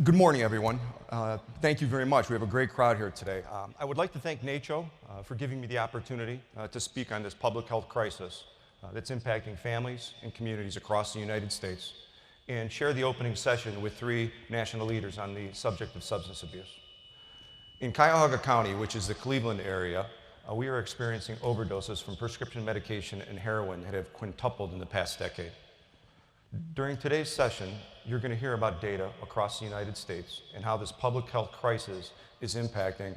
Good morning, everyone. Thank you very much. We have a great crowd here today. I would like to thank NACCHO for giving me the opportunity to speak on this public health crisis that's impacting families and communities across the United States and share the opening session with three national leaders on the subject of substance abuse. In Cuyahoga County, which is the Cleveland area, we are experiencing overdoses from prescription medication and heroin that have quintupled in the past decade. During today's session, you're going to hear about data across the United States and how this public health crisis is impacting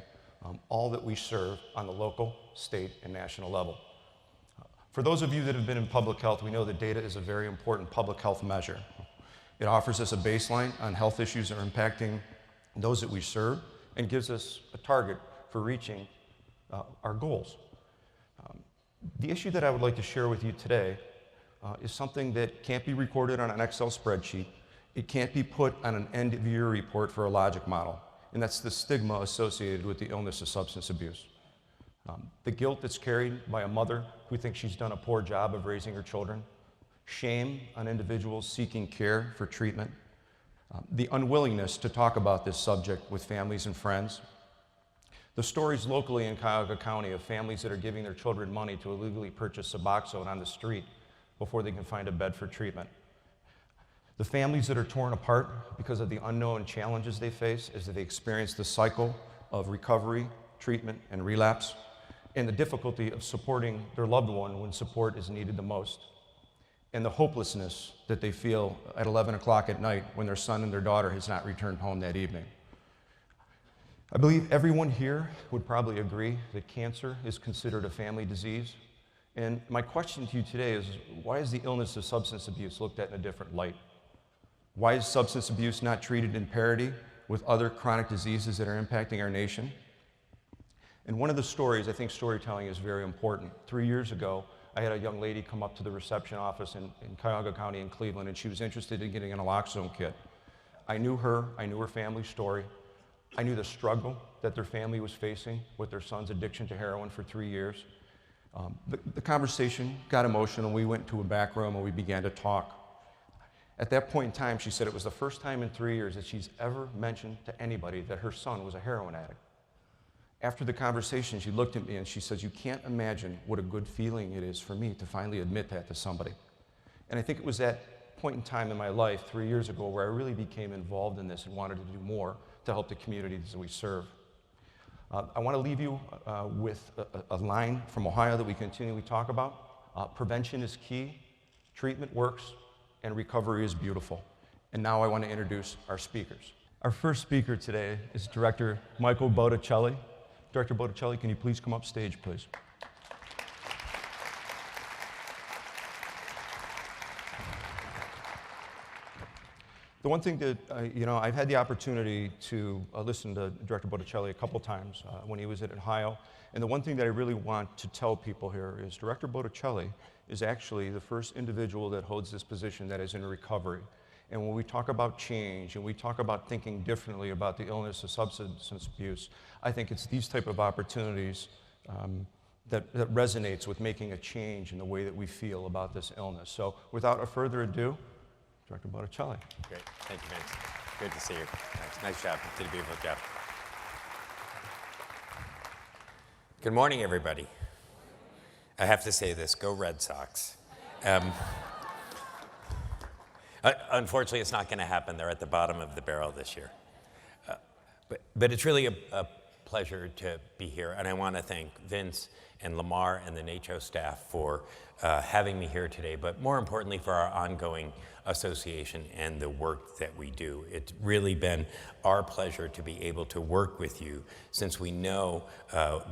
all that we serve on the local, state, and national level. For those of you that have been in public health, we know that data is a very important public health measure. It offers us a baseline on health issues that are impacting those that we serve and gives us a target for reaching our goals. The issue that I would like to share with you today is something that can't be recorded on an Excel spreadsheet. It can't be put on an end-of-year report for a logic model, and that's the stigma associated with the illness of substance abuse. The guilt that's carried by a mother who thinks she's done a poor job of raising her children, shame on individuals seeking care for treatment, the unwillingness to talk about this subject with families and friends, the stories locally in Cuyahoga County of families that are giving their children money to illegally purchase Suboxone on the street before they can find a bed for treatment. The families that are torn apart because of the unknown challenges they face as they experience the cycle of recovery, treatment, and relapse, and the difficulty of supporting their loved one when support is needed the most, and the hopelessness that they feel at 11 o'clock at night when their son and their daughter has not returned home that evening. I believe everyone here would probably agree that cancer is considered a family disease. And my question to you today is, why is the illness of substance abuse looked at in a different light? Why is substance abuse not treated in parity with other chronic diseases that are impacting our nation? And one of the stories, I think storytelling is very important. 3 years ago, I had a young lady come up to the reception office in Cuyahoga County in Cleveland, and she was interested in getting an naloxone kit. I knew her family's story. I knew the struggle that their family was facing with their son's addiction to heroin for 3 years. The conversation got emotional. We went to a back room and we began to talk. At that point in time, she said it was the first time in 3 years that she's ever mentioned to anybody that her son was a heroin addict. After the conversation, she looked at me and she says, "You can't imagine what a good feeling it is for me to finally admit that to somebody." And I think it was that point in time in my life 3 years ago where I really became involved in this and wanted to do more to help the communities that we serve. I want to leave you with a line from Ohio that we continually talk about. Prevention is key, treatment works, and recovery is beautiful. And now I want to introduce our speakers. Our first speaker today is Director Michael Botticelli. Director Botticelli, can you please come up stage, please? The one thing that, I've had the opportunity to listen to Director Botticelli a couple times when he was at Ohio, and the one thing that I really want to tell people here is Director Botticelli is actually the first individual that holds this position that is in recovery. And when we talk about change and we talk about thinking differently about the illness of substance abuse, I think it's these type of opportunities that resonates with making a change in the way that we feel about this illness. So without further ado, Director Botticelli. Great. Thank you, Vince. Good to see you. Thanks. Nice job. Did a beautiful job. Good morning, everybody. I have to say this, go Red Sox. Unfortunately, it's not going to happen. They're at the bottom of the barrel this year. But it's really a pleasure to be here, and I want to thank Vince and Lamar and the NACCHO staff for having me here today, but more importantly for our ongoing association and the work that we do. It's really been our pleasure to be able to work with you since we know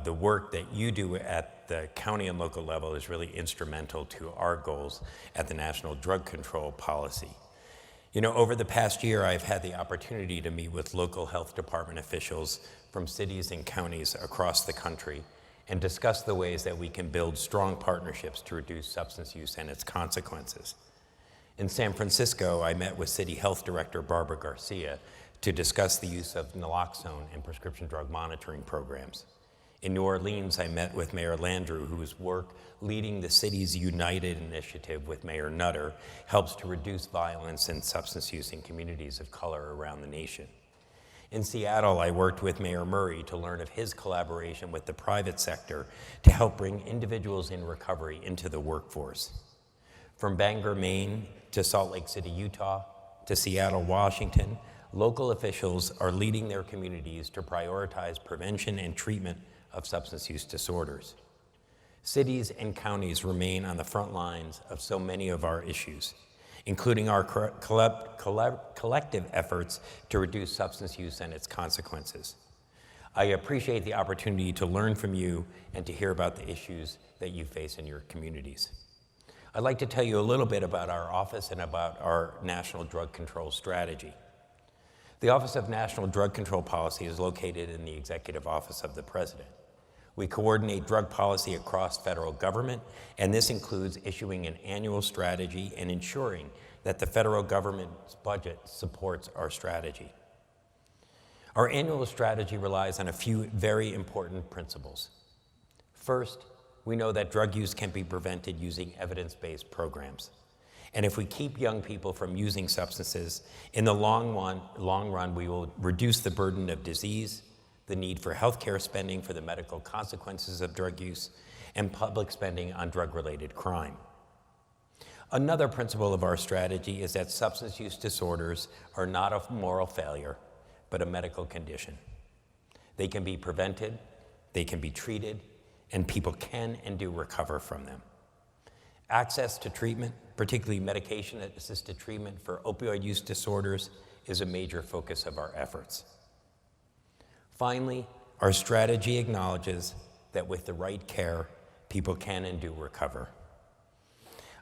the work that you do at the county and local level is really instrumental to our goals at the National Drug Control Policy. You know, over the past year, I've had the opportunity to meet with local health department officials from cities and counties across the country and discuss the ways that we can build strong partnerships to reduce substance use and its consequences. In San Francisco, I met with City Health Director Barbara Garcia to discuss the use of naloxone in prescription drug monitoring programs. In New Orleans, I met with Mayor Landrieu, whose work leading the city's United initiative with Mayor Nutter helps to reduce violence and substance use in communities of color around the nation. In Seattle, I worked with Mayor Murray to learn of his collaboration with the private sector to help bring individuals in recovery into the workforce. From Bangor, Maine, to Salt Lake City, Utah, to Seattle, Washington, local officials are leading their communities to prioritize prevention and treatment of substance use disorders. Cities and counties remain on the front lines of so many of our issues, including our collective efforts to reduce substance use and its consequences. I appreciate the opportunity to learn from you and to hear about the issues that you face in your communities. I'd like to tell you a little bit about our office and about our National Drug Control Strategy. The Office of National Drug Control Policy is located in the Executive Office of the President. We coordinate drug policy across federal government, and this includes issuing an annual strategy and ensuring that the federal government's budget supports our strategy. Our annual strategy relies on a few very important principles. First, we know that drug use can be prevented using evidence-based programs. And if we keep young people from using substances, in the long run, we will reduce the burden of disease, the need for healthcare spending for the medical consequences of drug use, and public spending on drug-related crime. Another principle of our strategy is that substance use disorders are not a moral failure, but a medical condition. They can be prevented, they can be treated, and people can and do recover from them. Access to treatment, particularly medication-assisted treatment for opioid use disorders, is a major focus of our efforts. Finally, our strategy acknowledges that with the right care, people can and do recover.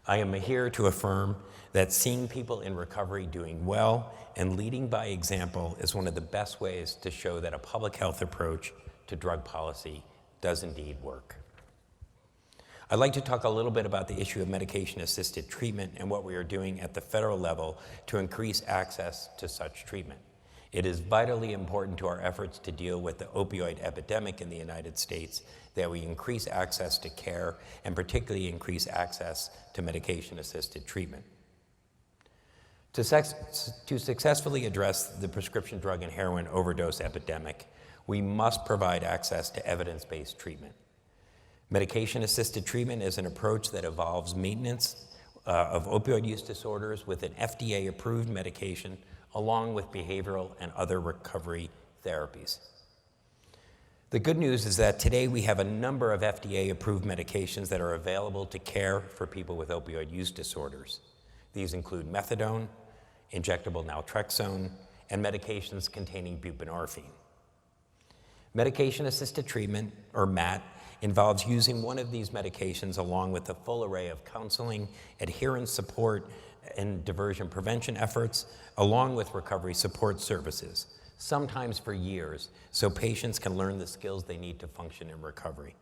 I am here to affirm that seeing people in recovery doing well and leading by example is one of the best ways to show that a public health approach to drug policy does indeed work. I'd like to talk a little bit about the issue of medication-assisted treatment and what we are doing at the federal level to increase access to such treatment. It is vitally important to our efforts to deal with the opioid epidemic in the United States that we increase access to care and particularly increase access to medication-assisted treatment. To successfully address the prescription drug and heroin overdose epidemic, we must provide access to evidence-based treatment. Medication-assisted treatment is an approach that involves maintenance of opioid use disorders with an FDA-approved medication along with behavioral and other recovery therapies. The good news is that today we have a number of FDA-approved medications that are available to care for people with opioid use disorders. These include methadone, injectable naltrexone, and medications containing buprenorphine. Medication-assisted treatment, or MAT, involves using one of these medications along with a full array of counseling, adherence support, and diversion prevention efforts, along with recovery support services, sometimes for years, so patients can learn the skills they need to function in recovery.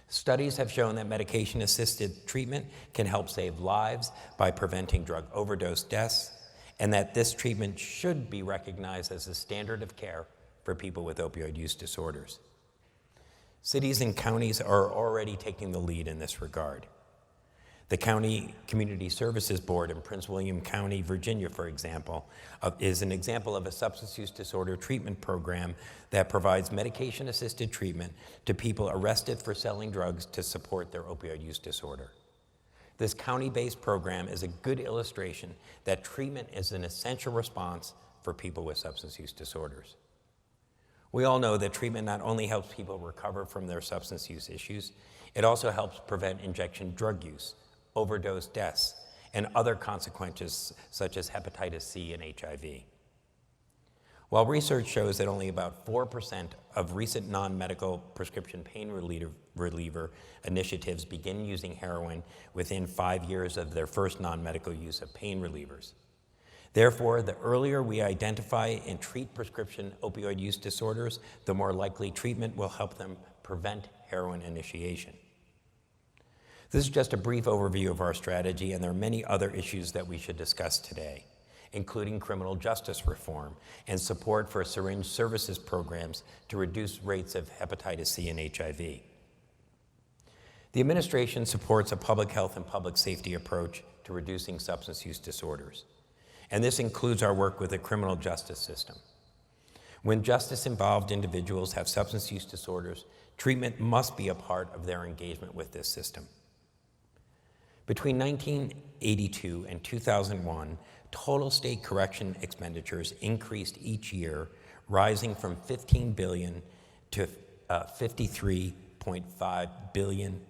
Studies have shown that medication-assisted treatment can help save lives by preventing drug overdose deaths, and that this treatment should be recognized as a standard of care for people with opioid use disorders. Cities and counties are already taking the lead in this regard. The County Community Services Board in Prince William County, Virginia, for example, is an example of a substance use disorder treatment program that provides medication-assisted treatment to people arrested for selling drugs to support their opioid use disorder. This county-based program is a good illustration that treatment is an essential response for people with substance use disorders. We all know that treatment not only helps people recover from their substance use issues, it also helps prevent injection drug use, overdose deaths, and other consequences such as hepatitis C and HIV. While research shows that only about 4% of recent non-medical prescription pain reliever initiatives begin using heroin within 5 years of their first non-medical use of pain relievers. Therefore, the earlier we identify and treat prescription opioid use disorders, the more likely treatment will help them prevent heroin initiation. This is just a brief overview of our strategy, and there are many other issues that we should discuss today, including criminal justice reform and support for syringe services programs to reduce rates of hepatitis C and HIV. The administration supports a public health and public safety approach to reducing substance use disorders, and this includes our work with the criminal justice system. When justice-involved individuals have substance use disorders, treatment must be a part of their engagement with this system. Between 1982 and 2001, total state correction expenditures increased each year, rising from $15 billion to $53.5 billion.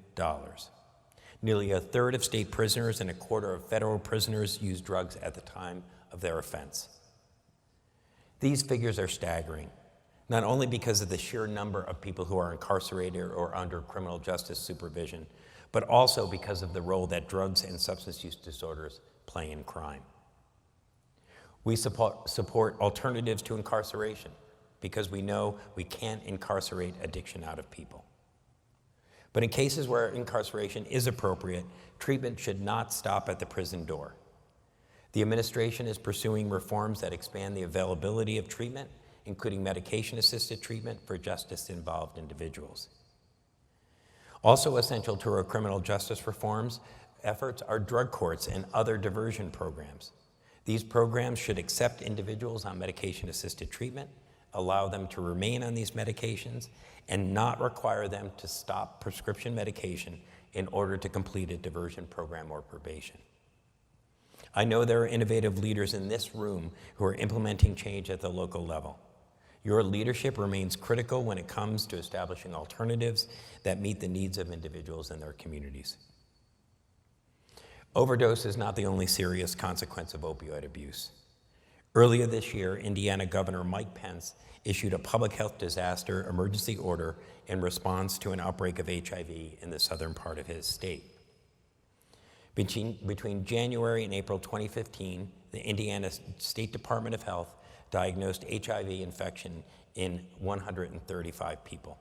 Nearly a third of state prisoners and a quarter of federal prisoners used drugs at the time of their offense. These figures are staggering, not only because of the sheer number of people who are incarcerated or under criminal justice supervision, but also because of the role that drugs and substance use disorders play in crime. We support alternatives to incarceration because we know we can't incarcerate addiction out of people. But in cases where incarceration is appropriate, treatment should not stop at the prison door. The administration is pursuing reforms that expand the availability of treatment, including medication-assisted treatment for justice-involved individuals. Also essential to our criminal justice reforms efforts are drug courts and other diversion programs. These programs should accept individuals on medication-assisted treatment, allow them to remain on these medications, and not require them to stop prescription medication in order to complete a diversion program or probation. I know there are innovative leaders in this room who are implementing change at the local level. Your leadership remains critical when it comes to establishing alternatives that meet the needs of individuals and their communities. Overdose is not the only serious consequence of opioid abuse. Earlier this year, Indiana Governor Mike Pence issued a public health disaster emergency order in response to an outbreak of HIV in the southern part of his state. Between January and April 2015, the Indiana State Department of Health diagnosed HIV infection in 135 people.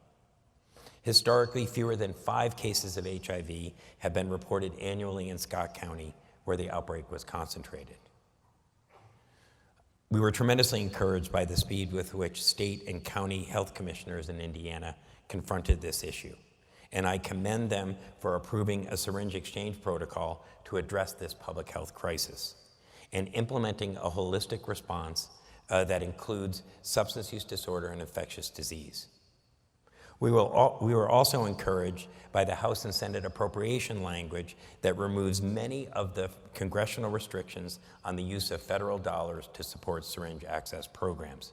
Historically, fewer than 5 cases of HIV have been reported annually in Scott County, where the outbreak was concentrated. We were tremendously encouraged by the speed with which state and county health commissioners in Indiana confronted this issue, and I commend them for approving a syringe exchange protocol to address this public health crisis and implementing a holistic response that includes substance use disorder and infectious disease. We were also encouraged by the House and Senate appropriation language that removes many of the congressional restrictions on the use of federal dollars to support syringe access programs.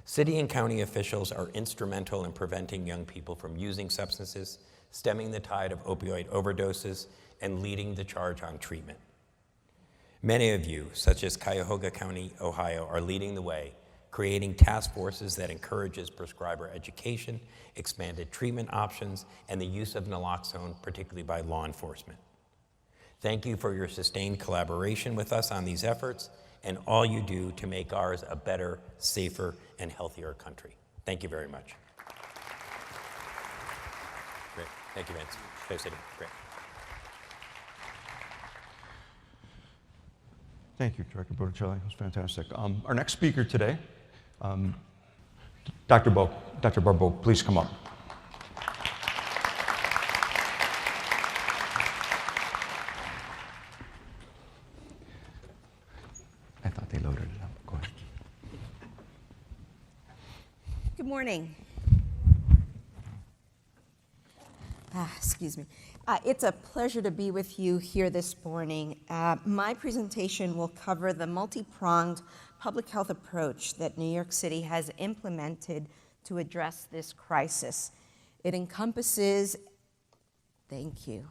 City and county officials are instrumental in preventing young people from using substances, stemming the tide of opioid overdoses, and leading the charge on treatment. Many of you, such as Cuyahoga County, Ohio, are leading the way, creating task forces that encourages prescriber education, expanded treatment options, and the use of naloxone, particularly by law enforcement. Thank you for your sustained collaboration with us on these efforts and all you do to make ours a better, safer, and healthier country. Thank you very much. Great. Thank you, Vince. Go sit down. Great. Thank you, Director Botticelli. That was fantastic. Our next speaker today, Dr. Barbot, please come up. I thought they loaded it up. Go ahead. Good morning. Excuse me. It's a pleasure to be with you here this morning. My presentation will cover the multi-pronged public health approach that New York City has implemented to address this crisis. It encompasses, thank you,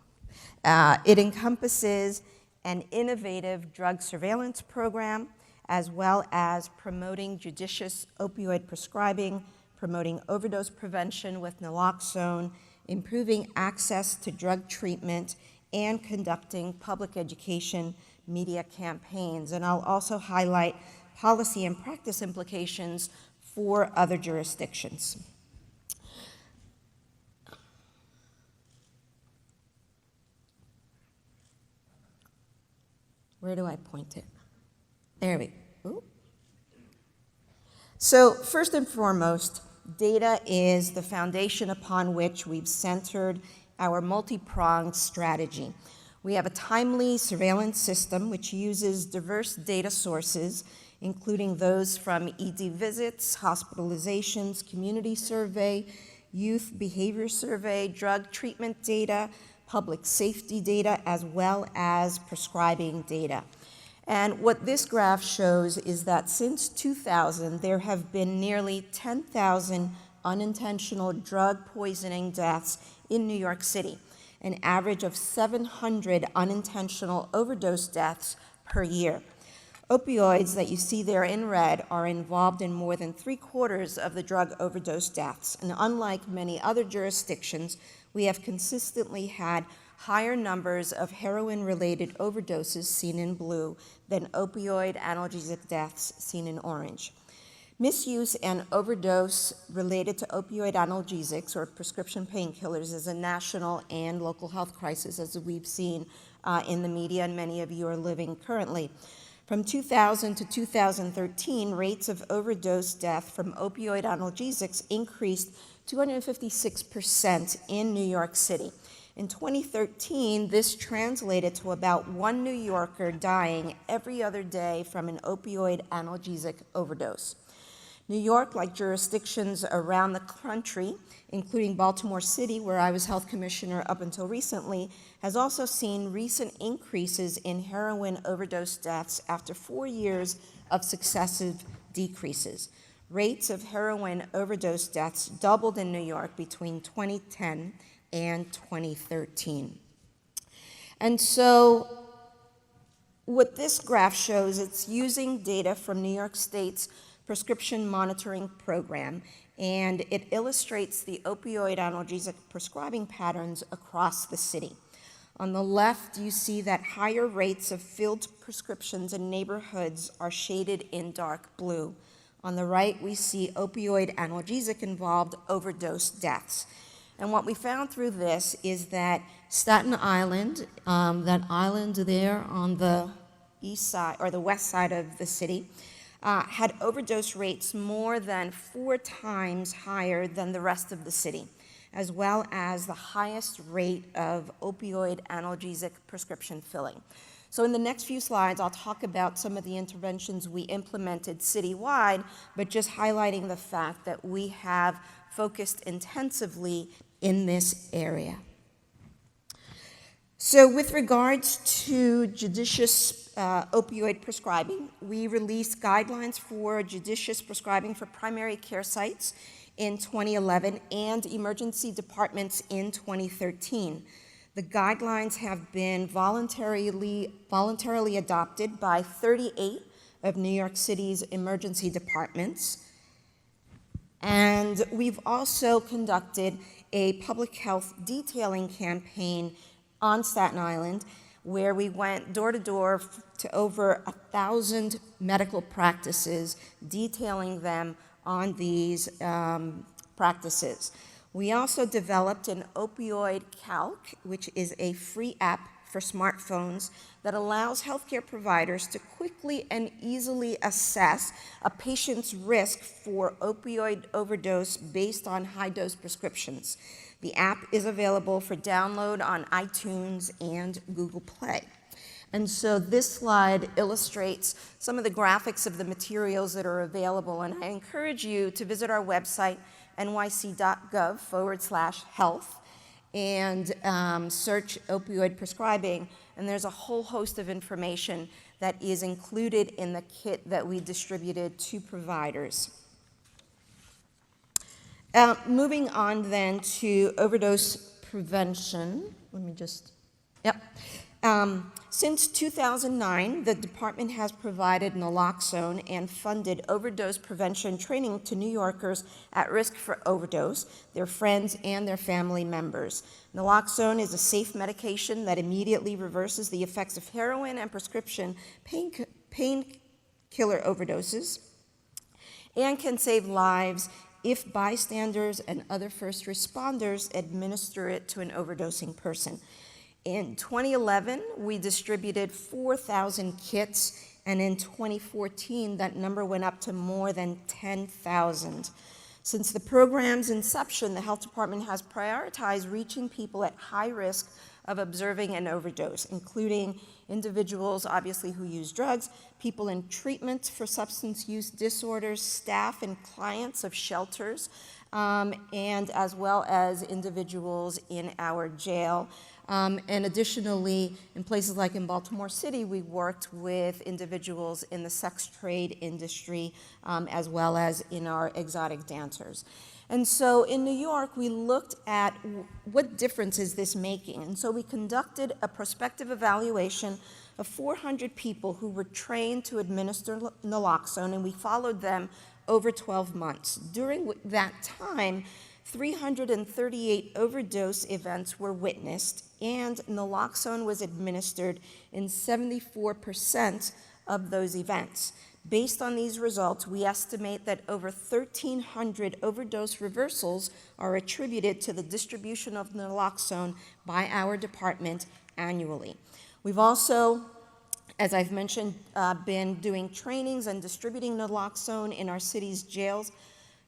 it encompasses an innovative drug surveillance program, as well as promoting judicious opioid prescribing, promoting overdose prevention with naloxone, improving access to drug treatment, and conducting public education media campaigns. And I'll also highlight policy and practice implications for other jurisdictions. Where do I point it? There we go. So first and foremost, data is the foundation upon which we've centered our multi-pronged strategy. We have a timely surveillance system which uses diverse data sources, including those from ED visits, hospitalizations, community survey, youth behavior survey, drug treatment data, public safety data, as well as prescribing data. And what this graph shows is that since 2000, there have been nearly 10,000 unintentional drug poisoning deaths in New York City, an average of 700 unintentional overdose deaths per year. Opioids that you see there in red are involved in more than 3/4 of the drug overdose deaths. And unlike many other jurisdictions, we have consistently had higher numbers of heroin-related overdoses, seen in blue, than opioid analgesic deaths, seen in orange. Misuse and overdose related to opioid analgesics or prescription painkillers is a national and local health crisis, as we've seen in the media and many of you are living currently. From 2000 to 2013, rates of overdose death from opioid analgesics increased 256% in New York City. In 2013, this translated to about 1 New Yorker dying every other day from an opioid analgesic overdose. New York, like jurisdictions around the country, including Baltimore City, where I was health commissioner up until recently, has also seen recent increases in heroin overdose deaths after 4 years of successive decreases. Rates of heroin overdose deaths doubled in New York between 2010 and 2013. And so what this graph shows, it's using data from New York State's prescription monitoring program, and it illustrates the opioid analgesic prescribing patterns across the city. On the left, you see that higher rates of filled prescriptions in neighborhoods are shaded in dark blue. On the right, we see opioid analgesic-involved overdose deaths. And what we found through this is that Staten Island, that island there on the east side, or the west side of the city, had overdose rates more than 4 times higher than the rest of the city, as well as the highest rate of opioid analgesic prescription filling. So in the next few slides, I'll talk about some of the interventions we implemented citywide, but just highlighting the fact that we have focused intensively in this area. So with regards to judicious opioid prescribing, we released guidelines for judicious prescribing for primary care sites in 2011 and emergency departments in 2013. The guidelines have been voluntarily adopted by 38 of New York City's emergency departments. And we've also conducted a public health detailing campaign on Staten Island, where we went door to door to over 1,000 medical practices, detailing them on these practices. We also developed an Opioid Calc, which is a free app for smartphones that allows healthcare providers to quickly and easily assess a patient's risk for opioid overdose based on high-dose prescriptions. The app is available for download on iTunes and Google Play. And so this slide illustrates some of the graphics of the materials that are available, and I encourage you to visit our website, nyc.gov/health, and search opioid prescribing, and there's a whole host of information that is included in the kit that we distributed to providers. Moving on then to overdose prevention. Let me just, yep. Since 2009, the department has provided naloxone and funded overdose prevention training to New Yorkers at risk for overdose, their friends, and their family members. Naloxone is a safe medication that immediately reverses the effects of heroin and prescription painkiller overdoses and can save lives if bystanders and other first responders administer it to an overdosing person. In 2011, we distributed 4,000 kits, and in 2014, that number went up to more than 10,000. Since the program's inception, the health department has prioritized reaching people at high risk of observing an overdose, including individuals, obviously, who use drugs, people in treatment for substance use disorders, staff and clients of shelters, and as well as individuals in our jail. And additionally, in places like in Baltimore City, we worked with individuals in the sex trade industry, as well as in our exotic dancers. And so in New York, we looked at what difference is this making. And so we conducted a prospective evaluation of 400 people who were trained to administer naloxone, and we followed them over 12 months. During that time, 338 overdose events were witnessed, and naloxone was administered in 74% of those events. Based on these results, we estimate that over 1,300 overdose reversals are attributed to the distribution of naloxone by our department annually. We've also, as I've mentioned, been doing trainings and distributing naloxone in our city's jails,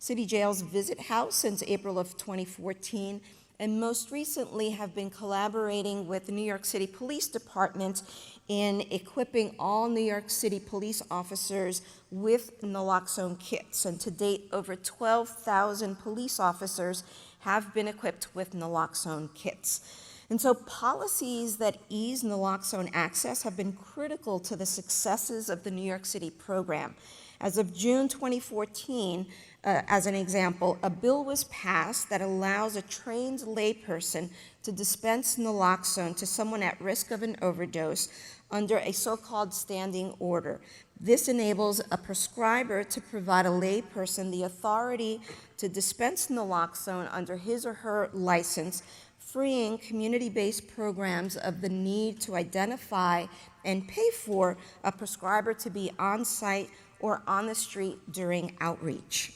City Jail's Visit House since April of 2014, and most recently have been collaborating with the New York City Police Department in equipping all New York City police officers with naloxone kits. And to date, over 12,000 police officers have been equipped with naloxone kits. And so policies that ease naloxone access have been critical to the successes of the New York City program. As of June 2014, as an example, a bill was passed that allows a trained layperson to dispense naloxone to someone at risk of an overdose under a so-called standing order. This enables a prescriber to provide a layperson the authority to dispense naloxone under his or her license, freeing community-based programs of the need to identify and pay for a prescriber to be on site or on the street during outreach.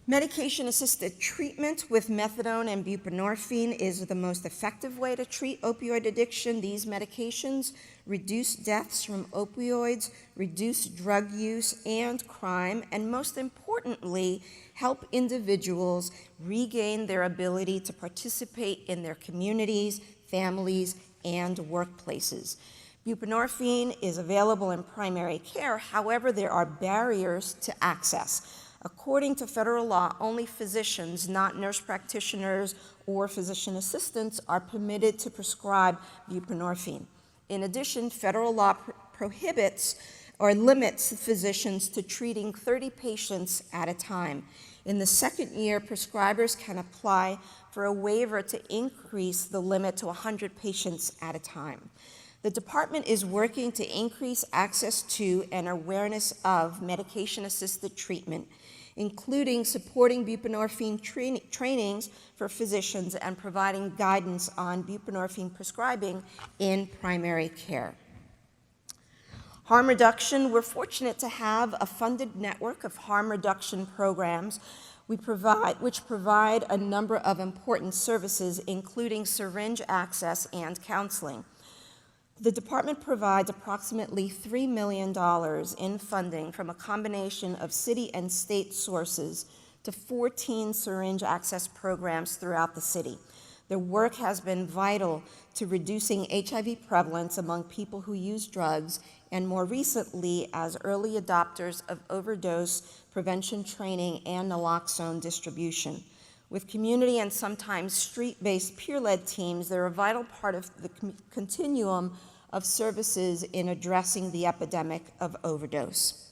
Medication-assisted treatment with methadone and buprenorphine is the most effective way to treat opioid addiction. These medications reduce deaths from opioids, reduce drug use and crime, and most importantly, help individuals regain their ability to participate in their communities, families, and workplaces. Buprenorphine is available in primary care. However, there are barriers to access. According to federal law, only physicians, not nurse practitioners or physician assistants, are permitted to prescribe buprenorphine. In addition, federal law prohibits or limits physicians to treating 30 patients at a time. In the second year, prescribers can apply for a waiver to increase the limit to 100 patients at a time. The department is working to increase access to and awareness of medication-assisted treatment, including supporting buprenorphine trainings for physicians and providing guidance on buprenorphine prescribing in primary care. Harm reduction, we're fortunate to have a funded network of harm reduction programs which provide a number of important services, including syringe access and counseling. The department provides approximately $3 million in funding from a combination of city and state sources to 14 syringe access programs throughout the city. Their work has been vital to reducing HIV prevalence among people who use drugs, and more recently as early adopters of overdose prevention training and naloxone distribution. With community and sometimes street-based peer-led teams, they're a vital part of the continuum of services in addressing the epidemic of overdose.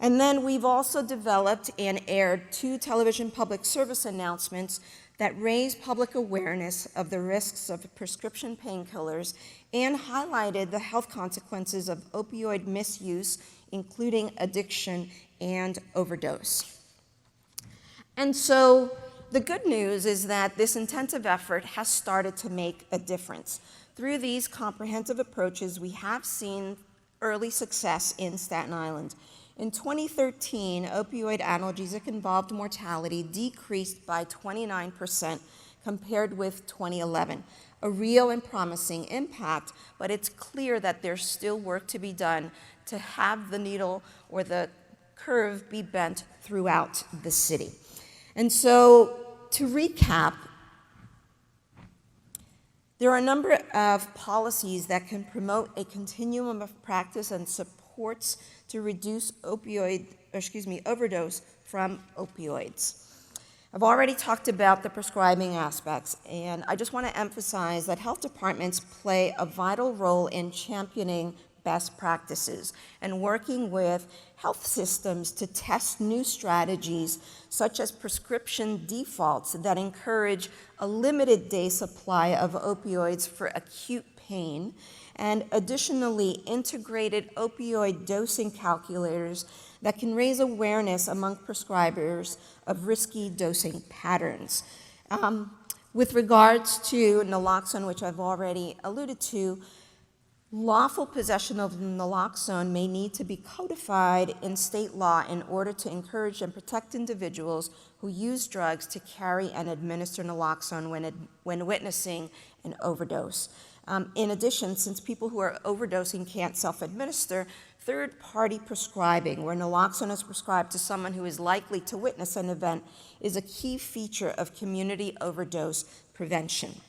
And then we've also developed and aired 2 television public service announcements that raise public awareness of the risks of prescription painkillers and highlighted the health consequences of opioid misuse, including addiction and overdose. And so the good news is that this intensive effort has started to make a difference. Through these comprehensive approaches, we have seen early success in Staten Island. In 2013, opioid analgesic-involved mortality decreased by 29% compared with 2011. A real and promising impact, but it's clear that there's still work to be done to have the needle or the curve be bent throughout the city. And so, to recap, there are a number of policies that can promote a continuum of practice and supports to reduce overdose from opioids. I've already talked about the prescribing aspects, and I just want to emphasize that health departments play a vital role in championing best practices and working with health systems to test new strategies such as prescription defaults that encourage a limited day supply of opioids for acute pain, and additionally integrated opioid dosing calculators that can raise awareness among prescribers of risky dosing patterns. With regards to naloxone, which I've already alluded to, lawful possession of naloxone may need to be codified in state law in order to encourage and protect individuals who use drugs to carry and administer naloxone when witnessing an overdose. In addition, since people who are overdosing can't self-administer, third-party prescribing, where naloxone is prescribed to someone who is likely to witness an event, is a key feature of community overdose prevention.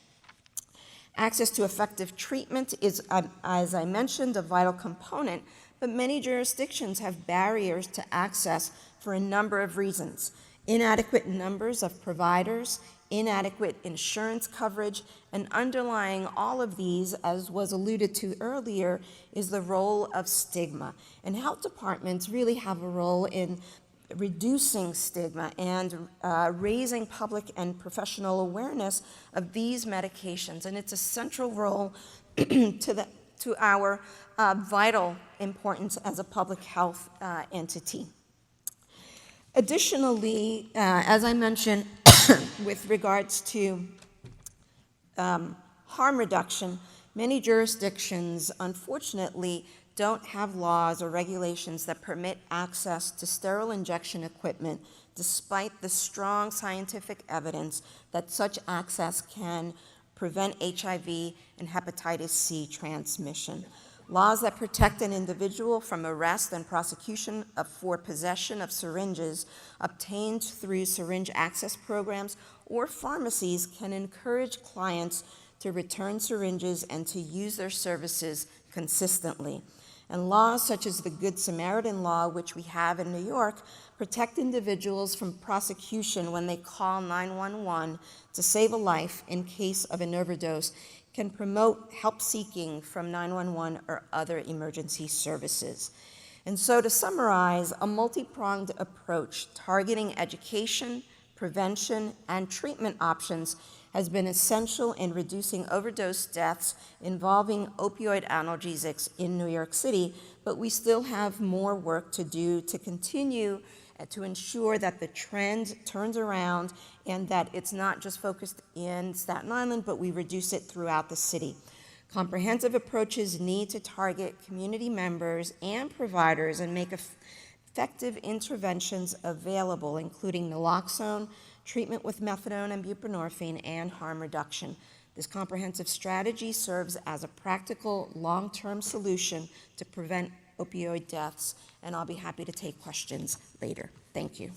Access to effective treatment is, as I mentioned, a vital component, but many jurisdictions have barriers to access for a number of reasons. Inadequate numbers of providers, inadequate insurance coverage, and underlying all of these, as was alluded to earlier, is the role of stigma. And health departments really have a role in reducing stigma and raising public and professional awareness of these medications. And it's a central role to our vital importance as a public health entity. Additionally, as I mentioned, with regards to harm reduction, many jurisdictions, unfortunately, don't have laws or regulations that permit access to sterile injection equipment, despite the strong scientific evidence that such access can prevent HIV and hepatitis C transmission. Laws that protect an individual from arrest and prosecution for possession of syringes obtained through syringe access programs or pharmacies can encourage clients to return syringes and to use their services consistently. And laws such as the Good Samaritan Law, which we have in New York, protect individuals from prosecution when they call 911 to save a life in case of an overdose, can promote help seeking from 911 or other emergency services. And so to summarize, a multi-pronged approach targeting education, prevention, and treatment options has been essential in reducing overdose deaths involving opioid analgesics in New York City, but we still have more work to do to continue to ensure that the trend turns around and that it's not just focused in Staten Island, but we reduce it throughout the city. Comprehensive approaches need to target community members and providers and make effective interventions available, including naloxone, treatment with methadone and buprenorphine, and harm reduction. This comprehensive strategy serves as a practical, long-term solution to prevent opioid deaths, and I'll be happy to take questions later. Thank you.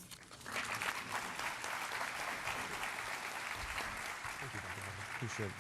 Appreciate it.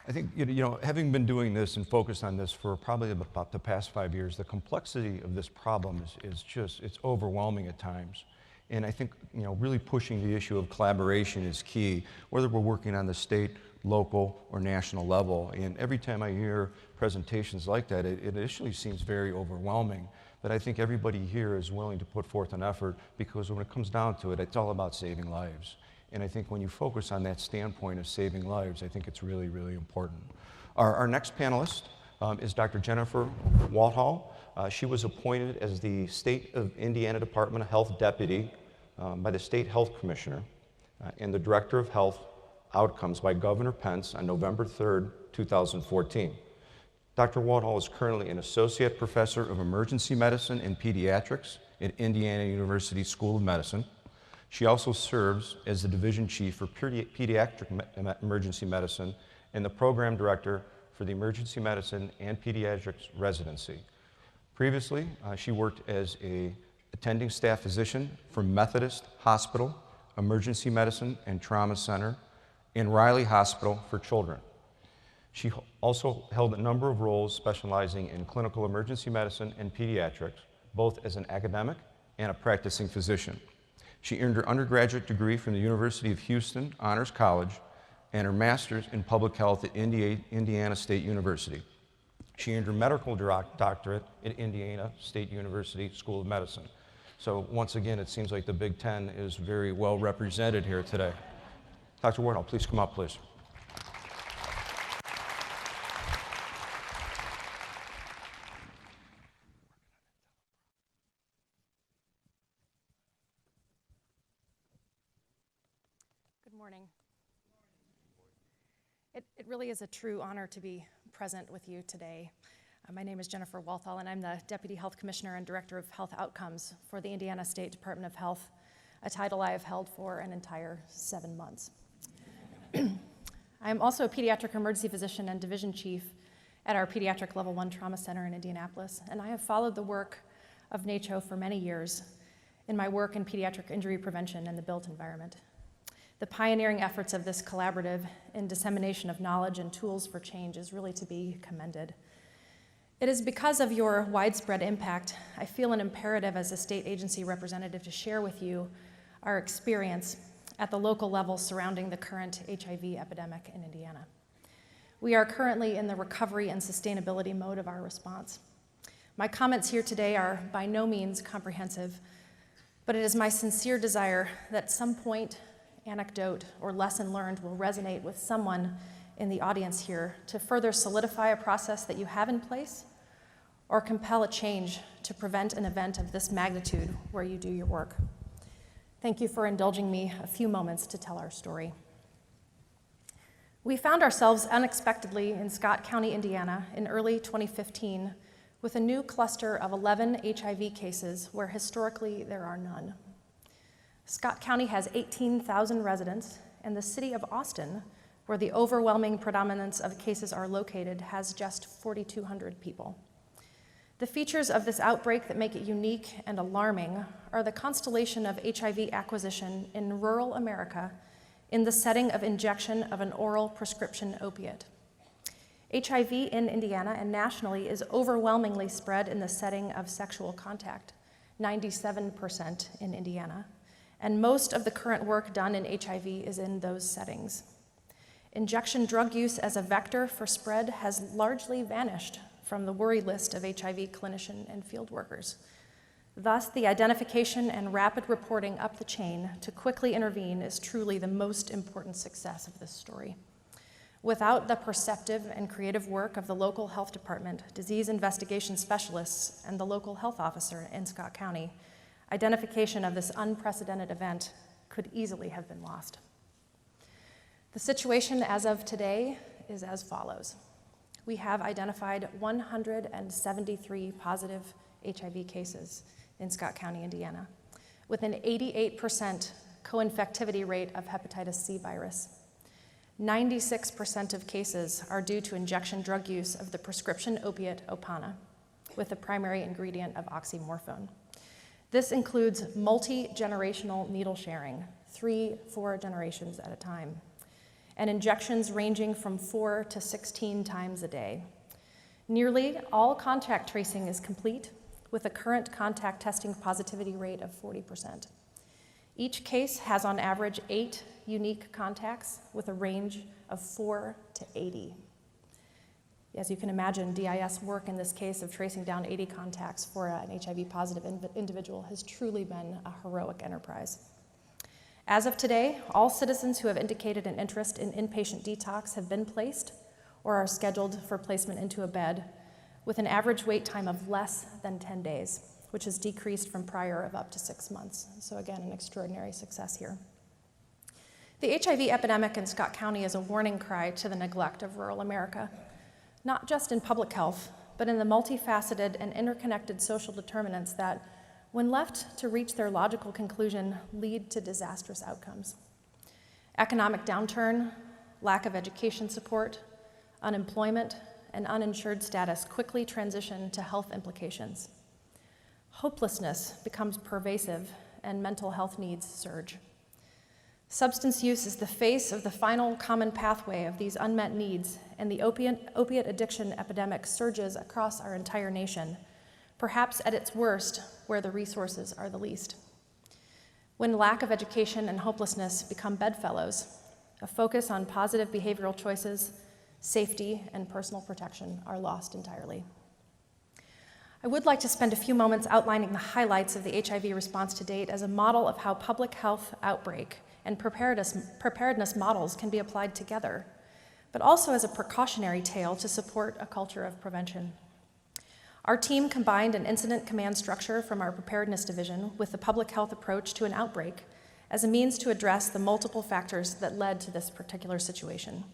I think, having been doing this and focused on this for probably about the past 5 years, the complexity of this problem is just, it's overwhelming at times. And I think, really pushing the issue of collaboration is key, whether we're working on the state, local, or national level. And every time I hear presentations like that, it initially seems very overwhelming. But I think everybody here is willing to put forth an effort, because when it comes down to it, it's all about saving lives. And I think when you focus on that standpoint of saving lives, I think it's really, really important. Our next panelist is Dr. Jennifer Walthall. She was appointed as the State of Indiana Department of Health Deputy by the State Health Commissioner and the Director of Health Outcomes by Governor Pence on November 3rd, 2014. Dr. Walthall is currently an Associate Professor of Emergency Medicine and Pediatrics at Indiana University School of Medicine. She also serves as the division chief for pediatric emergency medicine and the program director for the emergency medicine and pediatrics residency. Previously, she worked as a attending staff physician for Methodist Hospital, Emergency Medicine and Trauma Center, and Riley Hospital for Children. She also held a number of roles specializing in clinical emergency medicine and pediatrics, both as an academic and a practicing physician. She earned her undergraduate degree from the University of Houston Honors College and her master's in public health at Indiana State University. She earned her medical doctorate at Indiana State University School of Medicine. So once again, it seems like the Big Ten is very well represented here today. Dr. Walthall, please come up, please. Good morning. It really is a true honor to be present with you today. My name is Jennifer Walthall, and I'm the Deputy Health Commissioner and Director of Health Outcomes for the Indiana State Department of Health, a title I have held for an entire 7 months. I am also a pediatric emergency physician and division chief at our Pediatric Level 1 Trauma Center in Indianapolis, and I have followed the work of NACCHO for many years in my work in pediatric injury prevention and the built environment. The pioneering efforts of this collaborative in dissemination of knowledge and tools for change is really to be commended. It is because of your widespread impact, I feel an imperative as a state agency representative to share with you our experience at the local level surrounding the current HIV epidemic in Indiana. We are currently in the recovery and sustainability mode of our response. My comments here today are by no means comprehensive, but it is my sincere desire that at some point, anecdote or lesson learned will resonate with someone in the audience here to further solidify a process that you have in place or compel a change to prevent an event of this magnitude where you do your work. Thank you for indulging me a few moments to tell our story. We found ourselves unexpectedly in Scott County, Indiana in early 2015 with a new cluster of 11 HIV cases where historically there are none. Scott County has 18,000 residents, and the city of Austin, where the overwhelming predominance of cases are located, has just 4,200 people. The features of this outbreak that make it unique and alarming are the constellation of HIV acquisition in rural America in the setting of injection of an oral prescription opiate. HIV in Indiana and nationally is overwhelmingly spread in the setting of sexual contact, 97% in Indiana. And most of the current work done in HIV is in those settings. Injection drug use as a vector for spread has largely vanished from the worry list of HIV clinician and field workers. Thus, the identification and rapid reporting up the chain to quickly intervene is truly the most important success of this story. Without the perceptive and creative work of the local health department, disease investigation specialists, and the local health officer in Scott County, identification of this unprecedented event could easily have been lost. The situation as of today is as follows. We have identified 173 positive HIV cases in Scott County, Indiana, with an 88% co-infectivity rate of hepatitis C virus. 96% of cases are due to injection drug use of the prescription opiate Opana, with the primary ingredient of oxymorphone. This includes multi-generational needle sharing, 3-4 generations at a time, and injections ranging from 4 to 16 times a day. Nearly all contact tracing is complete, with a current contact testing positivity rate of 40%. Each case has on average 8 unique contacts with a range of 4 to 80. As you can imagine, DIS work in this case of tracing down 80 contacts for an HIV-positive individual has truly been a heroic enterprise. As of today, all citizens who have indicated an interest in inpatient detox have been placed or are scheduled for placement into a bed with an average wait time of less than 10 days, which has decreased from prior of up to 6 months. So again, an extraordinary success here. The HIV epidemic in Scott County is a warning cry to the neglect of rural America, not just in public health, but in the multifaceted and interconnected social determinants that, when left to reach their logical conclusion, lead to disastrous outcomes. Economic downturn, lack of education support, unemployment, and uninsured status quickly transition to health implications. Hopelessness becomes pervasive, and mental health needs surge. Substance use is the face of the final common pathway of these unmet needs, and the opiate addiction epidemic surges across our entire nation, perhaps at its worst where the resources are the least. When lack of education and hopelessness become bedfellows, a focus on positive behavioral choices, safety, and personal protection are lost entirely. I would like to spend a few moments outlining the highlights of the HIV response to date as a model of how public health outbreak and preparedness models can be applied together, but also as a precautionary tale to support a culture of prevention. Our team combined an incident command structure from our preparedness division with the public health approach to an outbreak as a means to address the multiple factors that led to this particular situation.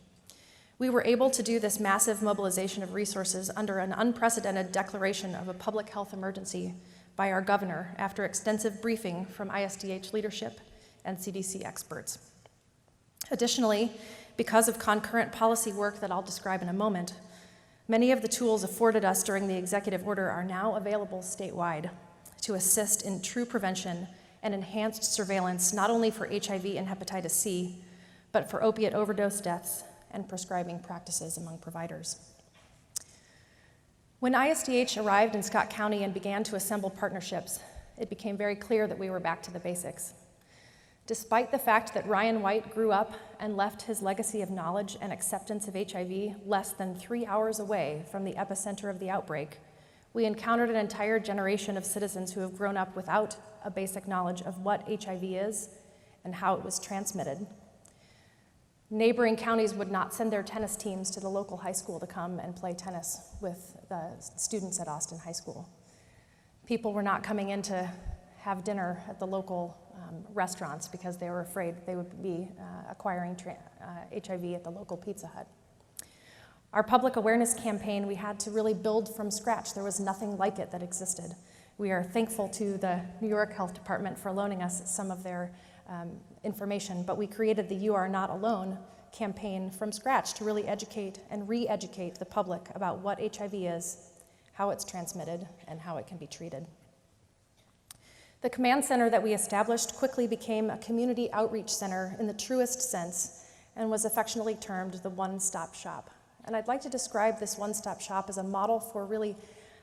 We were able to do this massive mobilization of resources under an unprecedented declaration of a public health emergency by our governor after extensive briefing from ISDH leadership and CDC experts. Additionally, because of concurrent policy work that I'll describe in a moment, many of the tools afforded us during the executive order are now available statewide to assist in true prevention and enhanced surveillance, not only for HIV and hepatitis C, but for opiate overdose deaths and prescribing practices among providers. When ISDH arrived in Scott County and began to assemble partnerships, it became very clear that we were back to the basics. Despite the fact that Ryan White grew up and left his legacy of knowledge and acceptance of HIV less than 3 hours away from the epicenter of the outbreak, we encountered an entire generation of citizens who have grown up without a basic knowledge of what HIV is and how it was transmitted. Neighboring counties would not send their tennis teams to the local high school to come and play tennis with the students at Austin High School. People were not coming in to have dinner at the local restaurants because they were afraid they would be acquiring HIV at the local Pizza Hut. Our public awareness campaign, we had to really build from scratch. There was nothing like it that existed. We are thankful to the New York Health Department for loaning us some of their information, but we created the You Are Not Alone campaign from scratch to really educate and re-educate the public about what HIV is, how it's transmitted, and how it can be treated. The command center that we established quickly became a community outreach center in the truest sense and was affectionately termed the one-stop shop. And I'd like to describe this one-stop shop as a model for really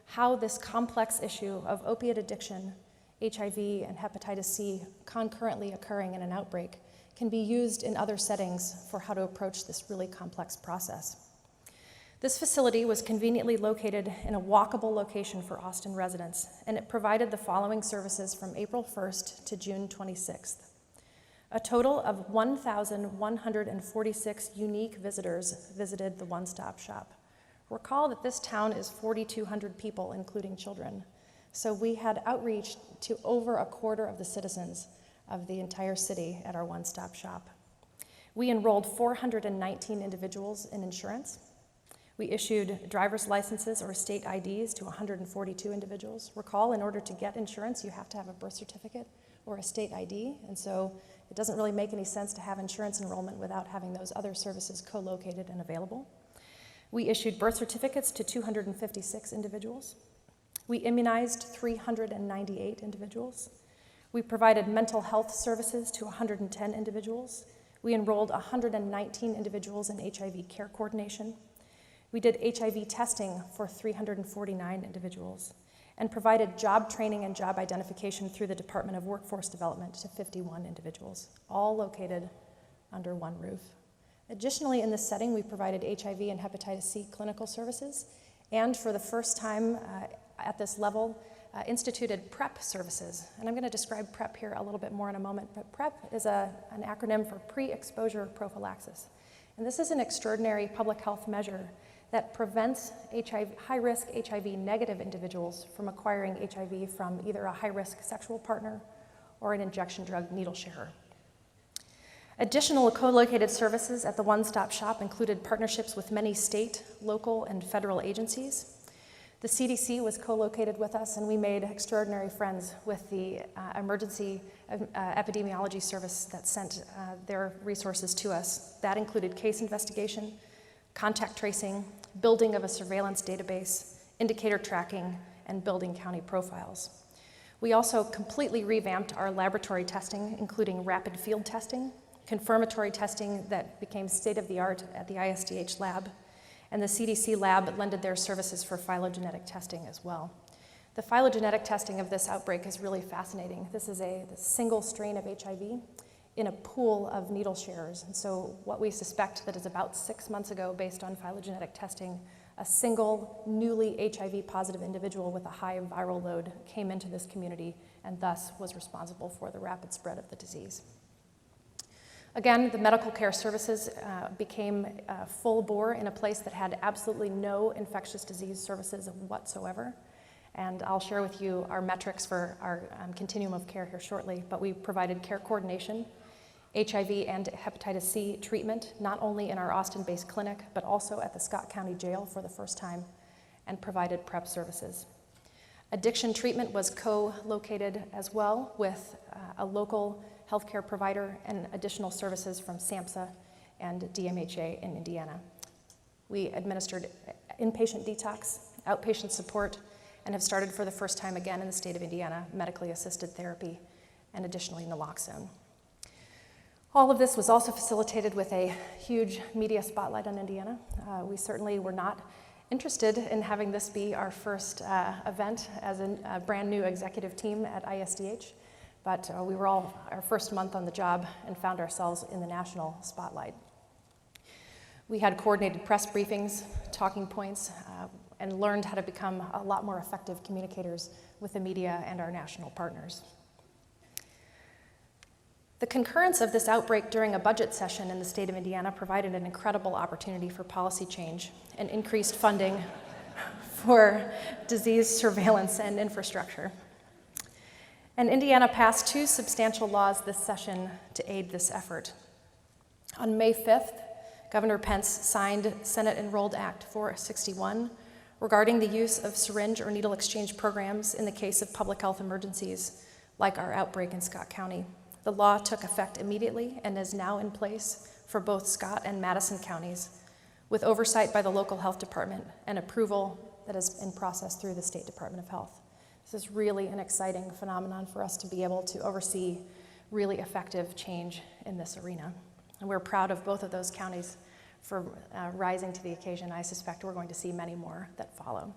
how this complex issue of opiate addiction, HIV, and hepatitis C concurrently occurring in an outbreak can be used in other settings for how to approach this really complex process. This facility was conveniently located in a walkable location for Austin residents, and it provided the following services from April 1st to June 26th. A total of 1,146 unique visitors visited the one-stop shop. Recall that this town is 4,200 people, including children. So we had outreach to over a quarter of the citizens of the entire city at our one-stop shop. We enrolled 419 individuals in insurance. We issued driver's licenses or state IDs to 142 individuals. Recall, in order to get insurance, you have to have a birth certificate or a state ID, and so it doesn't really make any sense to have insurance enrollment without having those other services co-located and available. We issued birth certificates to 256 individuals. We immunized 398 individuals. We provided mental health services to 110 individuals. We enrolled 119 individuals in HIV care coordination. We did HIV testing for 349 individuals and provided job training and job identification through the Department of Workforce Development to 51 individuals, all located under one roof. Additionally, in this setting, we provided HIV and hepatitis C clinical services, and for the first time at this level, instituted PrEP services. And I'm going to describe PrEP here a little bit more in a moment, but PrEP is an acronym for pre-exposure prophylaxis. And this is an extraordinary public health measure that prevents high-risk HIV-negative individuals from acquiring HIV from either a high-risk sexual partner or an injection drug needle sharer. Additional co-located services at the one-stop shop included partnerships with many state, local, and federal agencies. The CDC was co-located with us, and we made extraordinary friends with the emergency epidemiology service that sent their resources to us. That included case investigation, contact tracing, building of a surveillance database, indicator tracking, and building county profiles. We also completely revamped our laboratory testing, including rapid field testing, confirmatory testing that became state-of-the-art at the ISDH lab, and the CDC lab lended their services for phylogenetic testing as well. The phylogenetic testing of this outbreak is really fascinating. This is a single strain of HIV in a pool of needle sharers. And so what we suspect that is about 6 months ago, based on phylogenetic testing, a single newly HIV positive individual with a high viral load came into this community and thus was responsible for the rapid spread of the disease. Again, the medical care services became full bore in a place that had absolutely no infectious disease services whatsoever. And I'll share with you our metrics for our continuum of care here shortly, but we provided care coordination, HIV and hepatitis C treatment, not only in our Austin-based clinic, but also at the Scott County Jail for the first time, and provided PrEP services. Addiction treatment was co-located as well with a local healthcare provider and additional services from SAMHSA and DMHA in Indiana. We administered inpatient detox, outpatient support, and have started for the first time again in the state of Indiana, medically assisted therapy, and additionally naloxone. All of this was also facilitated with a huge media spotlight on Indiana. We certainly were not interested in having this be our first event as a brand new executive team at ISDH, but we were all our first month on the job and found ourselves in the national spotlight. We had coordinated press briefings, talking points, and learned how to become a lot more effective communicators with the media and our national partners. The concurrence of this outbreak during a budget session in the state of Indiana provided an incredible opportunity for policy change and increased funding for disease surveillance and infrastructure. And Indiana passed 2 substantial laws this session to aid this effort. On May 5th, Governor Pence signed Senate Enrolled Act 461 regarding the use of syringe or needle exchange programs in the case of public health emergencies, like our outbreak in Scott County. The law took effect immediately and is now in place for both Scott and Madison counties, with oversight by the local health department and approval that is in process through the State Department of Health. This is really an exciting phenomenon for us to be able to oversee really effective change in this arena. And we're proud of both of those counties for rising to the occasion. I suspect we're going to see many more that follow.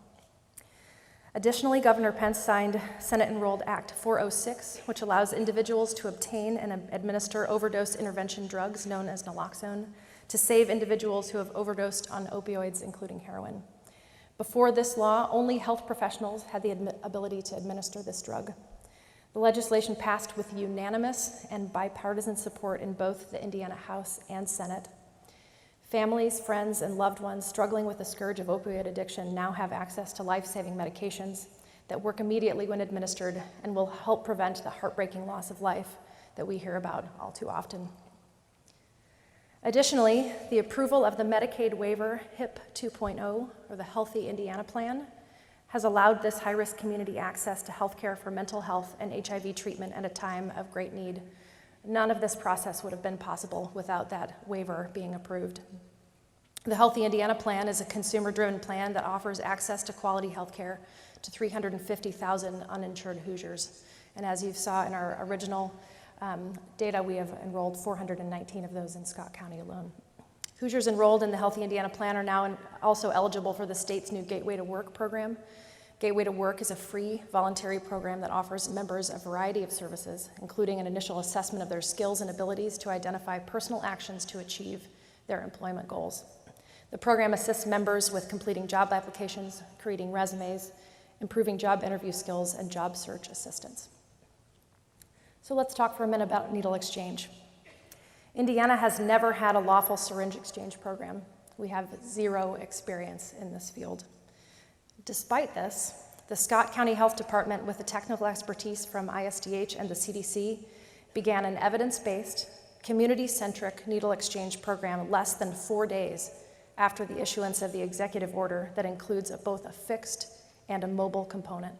Additionally, Governor Pence signed Senate Enrolled Act 406, which allows individuals to obtain and administer overdose intervention drugs known as naloxone to save individuals who have overdosed on opioids, including heroin. Before this law, only health professionals had the ability to administer this drug. The legislation passed with unanimous and bipartisan support in both the Indiana House and Senate. Families, friends, and loved ones struggling with the scourge of opioid addiction now have access to life-saving medications that work immediately when administered and will help prevent the heartbreaking loss of life that we hear about all too often. Additionally, the approval of the Medicaid waiver HIP 2.0, or the Healthy Indiana Plan, has allowed this high-risk community access to health care for mental health and HIV treatment at a time of great need. None of this process would have been possible without that waiver being approved. The Healthy Indiana Plan is a consumer-driven plan that offers access to quality health care to 350,000 uninsured Hoosiers. And as you saw in our original data, we have enrolled 419 of those in Scott County alone. Hoosiers enrolled in the Healthy Indiana Plan are now also eligible for the state's new Gateway to Work program. Gateway to Work is a free, voluntary program that offers members a variety of services, including an initial assessment of their skills and abilities to identify personal actions to achieve their employment goals. The program assists members with completing job applications, creating resumes, improving job interview skills, and job search assistance. So let's talk for a minute about needle exchange. Indiana has never had a lawful syringe exchange program. We have 0 experience in this field. Despite this, the Scott County Health Department, with the technical expertise from ISDH and the CDC, began an evidence-based, community-centric needle exchange program less than 4 days after the issuance of the executive order that includes both a fixed and a mobile component.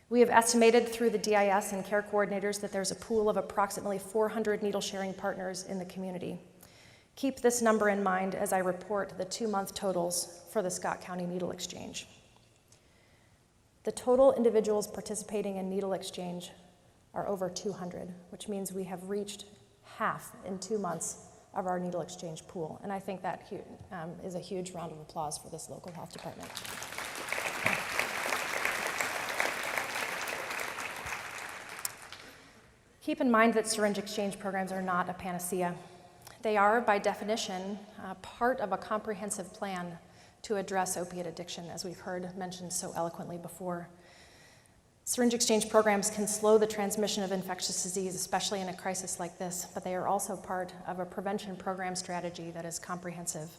We have estimated through the DIS and care coordinators that there's a pool of approximately 400 needle-sharing partners in the community. Keep this number in mind as I report the 2-month totals for the Scott County Needle Exchange. The total individuals participating in needle exchange are over 200, which means we have reached half in 2 months of our needle exchange pool. And I think that is a huge round of applause for this local health department. Keep in mind that syringe exchange programs are not a panacea. They are, by definition, part of a comprehensive plan to address opiate addiction, as we've heard mentioned so eloquently before. Syringe exchange programs can slow the transmission of infectious disease, especially in a crisis like this, but they are also part of a prevention program strategy that is comprehensive.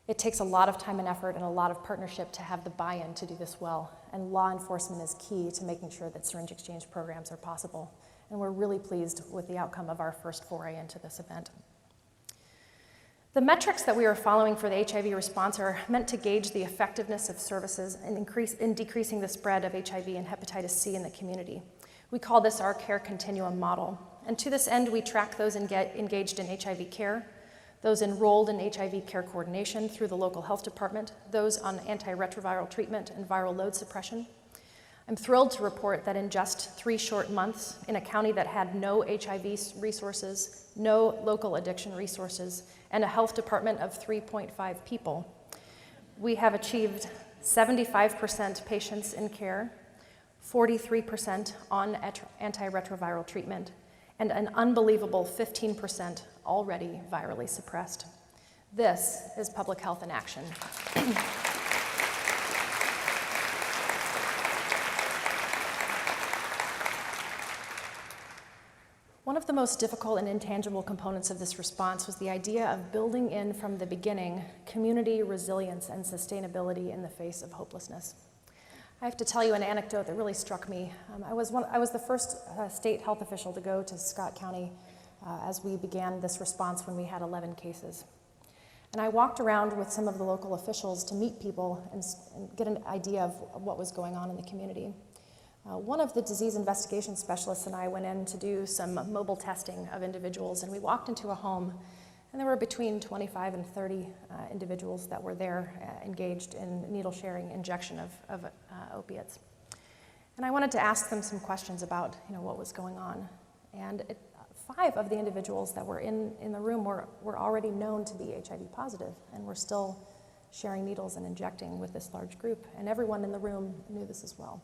It takes a lot of time and effort and a lot of partnership to have the buy-in to do this well, and law enforcement is key to making sure that syringe exchange programs are possible. And we're really pleased with the outcome of our first foray into this event. The metrics that we are following for the HIV response are meant to gauge the effectiveness of services in decreasing the spread of HIV and hepatitis C in the community. We call this our care continuum model. And to this end, we track those engaged in HIV care, those enrolled in HIV care coordination through the local health department, those on antiretroviral treatment and viral load suppression. I'm thrilled to report that in just 3 short months, in a county that had no HIV resources, no local addiction resources, and a health department of 3.5 people, we have achieved 75% patients in care, 43% on antiretroviral treatment, and an unbelievable 15% already virally suppressed. This is public health in action. One of the most difficult and intangible components of this response was the idea of building in from the beginning community resilience and sustainability in the face of hopelessness. I have to tell you an anecdote that really struck me. I was the first state health official to go to Scott County as we began this response when we had 11 cases. And I walked around with some of the local officials to meet people and get an idea of what was going on in the community. One of the disease investigation specialists and I went in to do some mobile testing of individuals, and we walked into a home, and there were between 25 and 30 individuals that were there engaged in needle-sharing injection of opiates. And I wanted to ask them some questions about what was going on. And 5 of the individuals that were in the room were already known to be HIV positive, and were still sharing needles and injecting with this large group. And everyone in the room knew this as well.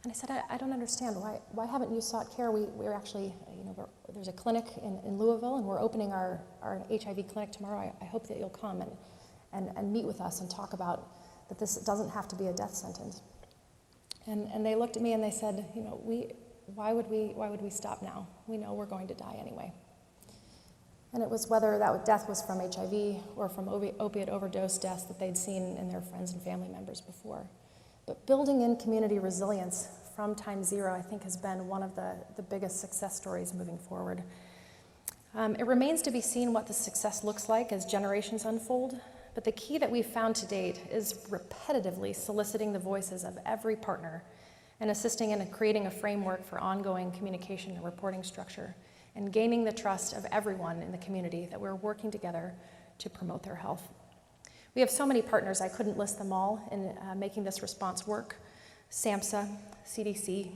And I said, I don't understand. Why haven't you sought care? We're actually, there's a clinic in Louisville, and we're opening our HIV clinic tomorrow. I hope that you'll come and meet with us and talk about that this doesn't have to be a death sentence. And they looked at me and they said, why would we stop now? We know we're going to die anyway. And it was whether that death was from HIV or from opiate overdose deaths that they'd seen in their friends and family members before. But building in community resilience from time zero, I think, has been one of the biggest success stories moving forward. It remains to be seen what the success looks like as generations unfold, but the key that we've found to date is repetitively soliciting the voices of every partner and assisting in creating a framework for ongoing communication and reporting structure, and gaining the trust of everyone in the community that we're working together to promote their health. We have so many partners, I couldn't list them all in making this response work. SAMHSA, CDC,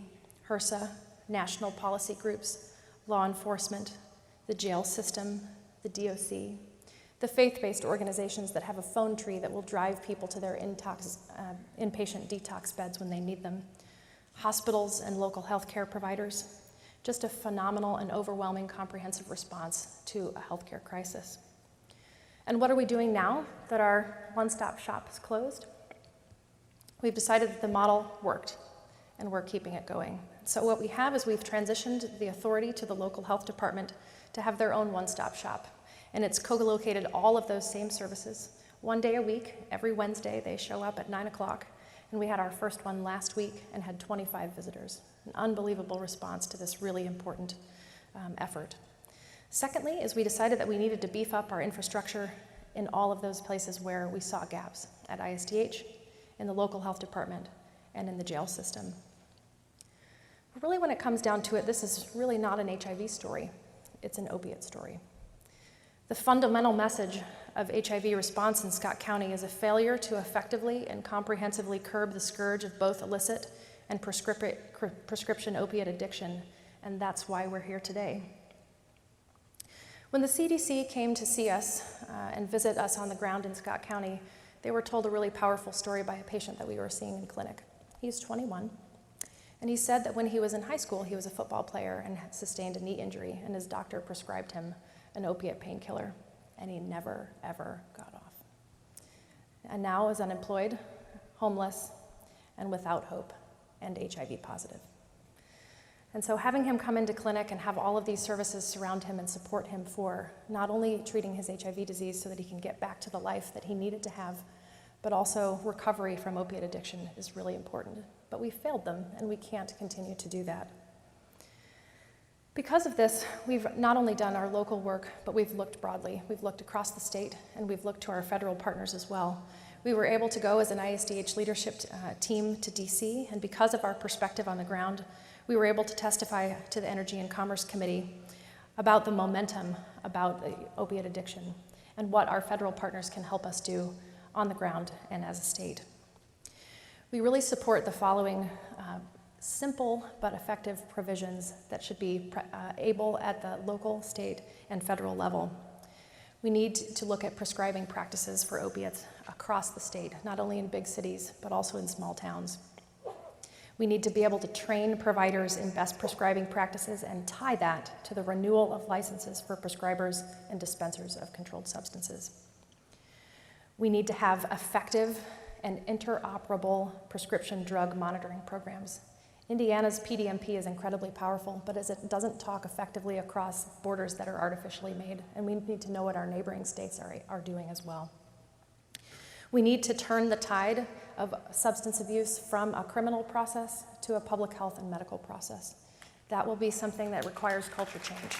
HRSA, national policy groups, law enforcement, the jail system, the DOC, the faith-based organizations that have a phone tree that will drive people to their inpatient detox beds when they need them, hospitals and local healthcare providers. Just a phenomenal and overwhelming comprehensive response to a healthcare crisis. And what are we doing now that our one-stop shop is closed? We've decided that the model worked, and we're keeping it going. So what we have is we've transitioned the authority to the local health department to have their own one-stop shop. And it's co-located all of those same services. 1 day a week, every Wednesday, they show up at 9 o'clock. And we had our first one last week and had 25 visitors. An unbelievable response to this really important effort. Secondly, is we decided that we needed to beef up our infrastructure in all of those places where we saw gaps, at ISDH, in the local health department, and in the jail system. But really, when it comes down to it, this is really not an HIV story. It's an opiate story. The fundamental message of HIV response in Scott County is a failure to effectively and comprehensively curb the scourge of both illicit and prescription opiate addiction, and that's why we're here today. When the CDC came to see us and visit us on the ground in Scott County, they were told a really powerful story by a patient that we were seeing in clinic. He's 21, and he said that when he was in high school, he was a football player and had sustained a knee injury, and his doctor prescribed him an opiate painkiller, and he never, ever got off. And now is unemployed, homeless, and without hope, and HIV positive. And so having him come into clinic and have all of these services surround him and support him for not only treating his HIV disease so that he can get back to the life that he needed to have, but also recovery from opiate addiction is really important. But we failed them, and we can't continue to do that. Because of this, we've not only done our local work, but we've looked broadly. We've looked across the state, and we've looked to our federal partners as well. We were able to go as an ISDH leadership team to DC, and because of our perspective on the ground, we were able to testify to the Energy and Commerce Committee about the momentum about the opiate addiction and what our federal partners can help us do on the ground and as a state. We really support the following simple but effective provisions that should be able at the local, state, and federal level. We need to look at prescribing practices for opiates across the state, not only in big cities, but also in small towns. We need to be able to train providers in best prescribing practices and tie that to the renewal of licenses for prescribers and dispensers of controlled substances. We need to have effective and interoperable prescription drug monitoring programs. Indiana's PDMP is incredibly powerful, but as it doesn't talk effectively across borders that are artificially made, and we need to know what our neighboring states are doing as well. We need to turn the tide of substance abuse from a criminal process to a public health and medical process. That will be something that requires culture change.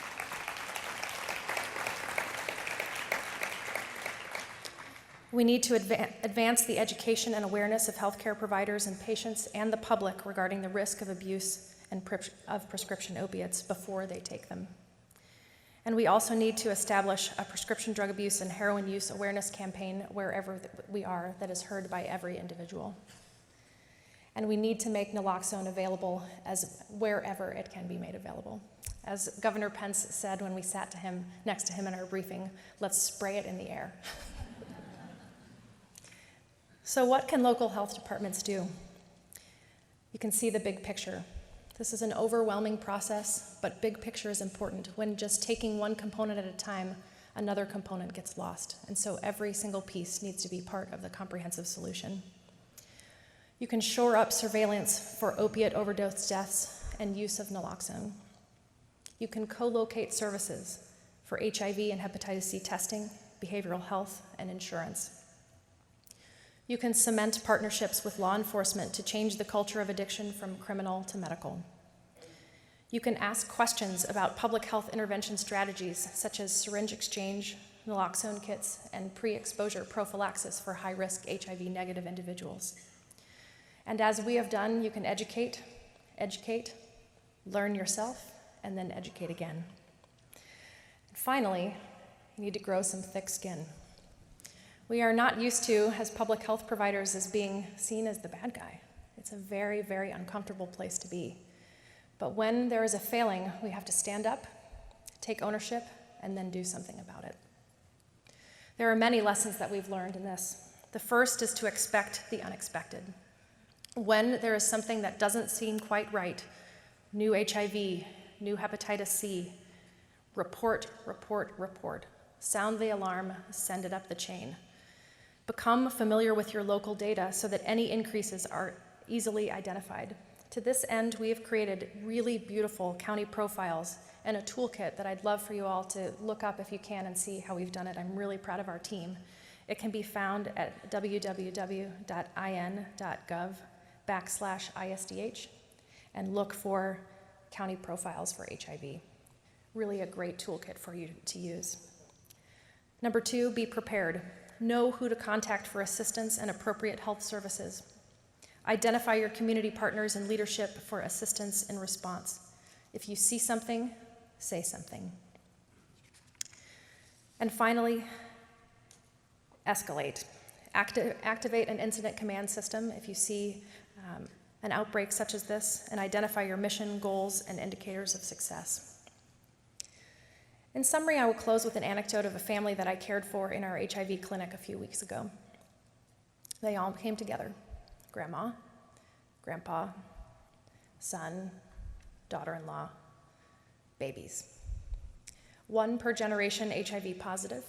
We need to advance the education and awareness of healthcare providers and patients and the public regarding the risk of abuse and of prescription opiates before they take them. And we also need to establish a prescription drug abuse and heroin use awareness campaign wherever we are that is heard by every individual. And we need to make naloxone available as wherever it can be made available. As Governor Pence said when we sat next to him in our briefing, let's spray it in the air. So what can local health departments do? You can see the big picture. This is an overwhelming process, but big picture is important. When just taking one component at a time, another component gets lost. And so every single piece needs to be part of the comprehensive solution. You can shore up surveillance for opiate overdose deaths and use of naloxone. You can co-locate services for HIV and hepatitis C testing, behavioral health, and insurance. You can cement partnerships with law enforcement to change the culture of addiction from criminal to medical. You can ask questions about public health intervention strategies such as syringe exchange, naloxone kits, and pre-exposure prophylaxis for high-risk HIV-negative individuals. And as we have done, you can educate, learn yourself, and then educate again. And finally, you need to grow some thick skin. We are not used to, as public health providers, as being seen as the bad guy. It's a very, very uncomfortable place to be. But when there is a failing, we have to stand up, take ownership, and then do something about it. There are many lessons that we've learned in this. The first is to expect the unexpected. When there is something that doesn't seem quite right, new HIV, new hepatitis C, report. Sound the alarm, send it up the chain. Become familiar with your local data so that any increases are easily identified. To this end, we have created really beautiful county profiles and a toolkit that I'd love for you all to look up if you can and see how we've done it. I'm really proud of our team. It can be found at www.in.gov/ISDH and look for county profiles for HIV. Really a great toolkit for you to use. Number 2, be prepared. Know who to contact for assistance and appropriate health services. Identify your community partners and leadership for assistance and response. If you see something, say something. And finally, escalate. Activate an incident command system if you see an outbreak such as this, and identify your mission, goals, and indicators of success. In summary, I will close with an anecdote of a family that I cared for in our HIV clinic a few weeks ago. They all came together: grandma, grandpa, son, daughter-in-law, babies. One per generation HIV positive,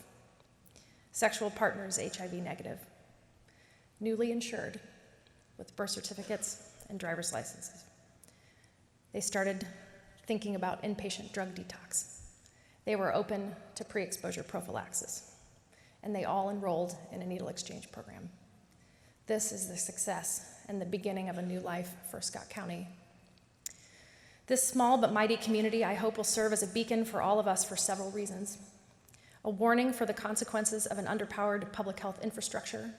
sexual partners HIV negative, newly insured with birth certificates and driver's licenses. They started thinking about inpatient drug detox. They were open to pre-exposure prophylaxis, and they all enrolled in a needle exchange program. This is the success and the beginning of a new life for Scott County. This small but mighty community, I hope, will serve as a beacon for all of us for several reasons. A warning for the consequences of an underpowered public health infrastructure,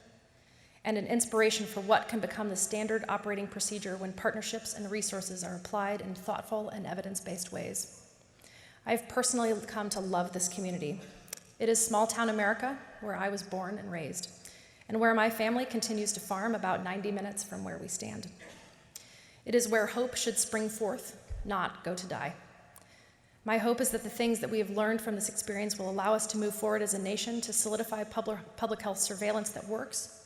and an inspiration for what can become the standard operating procedure when partnerships and resources are applied in thoughtful and evidence-based ways. I've personally come to love this community. It is small-town America, where I was born and raised, and where my family continues to farm about 90 minutes from where we stand. It is where hope should spring forth, not go to die. My hope is that the things that we have learned from this experience will allow us to move forward as a nation to solidify public health surveillance that works,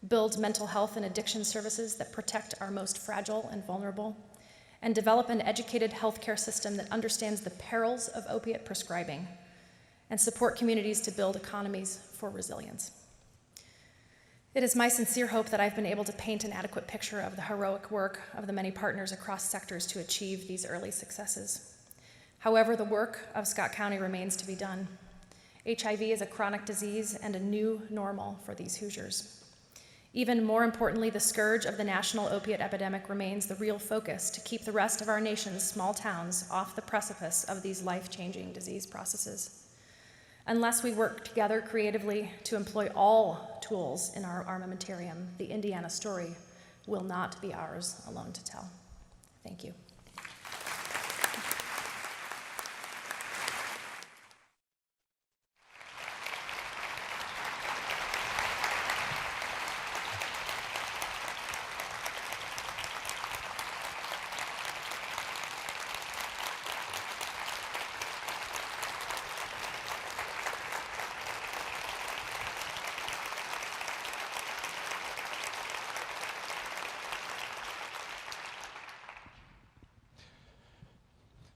build mental health and addiction services that protect our most fragile and vulnerable, and develop an educated healthcare system that understands the perils of opiate prescribing, and support communities to build economies for resilience. It is my sincere hope that I've been able to paint an adequate picture of the heroic work of the many partners across sectors to achieve these early successes. However, the work of Scott County remains to be done. HIV is a chronic disease and a new normal for these Hoosiers. Even more importantly, the scourge of the national opiate epidemic remains the real focus to keep the rest of our nation's small towns off the precipice of these life-changing disease processes. Unless we work together creatively to employ all tools in our armamentarium, the Indiana story will not be ours alone to tell. Thank you.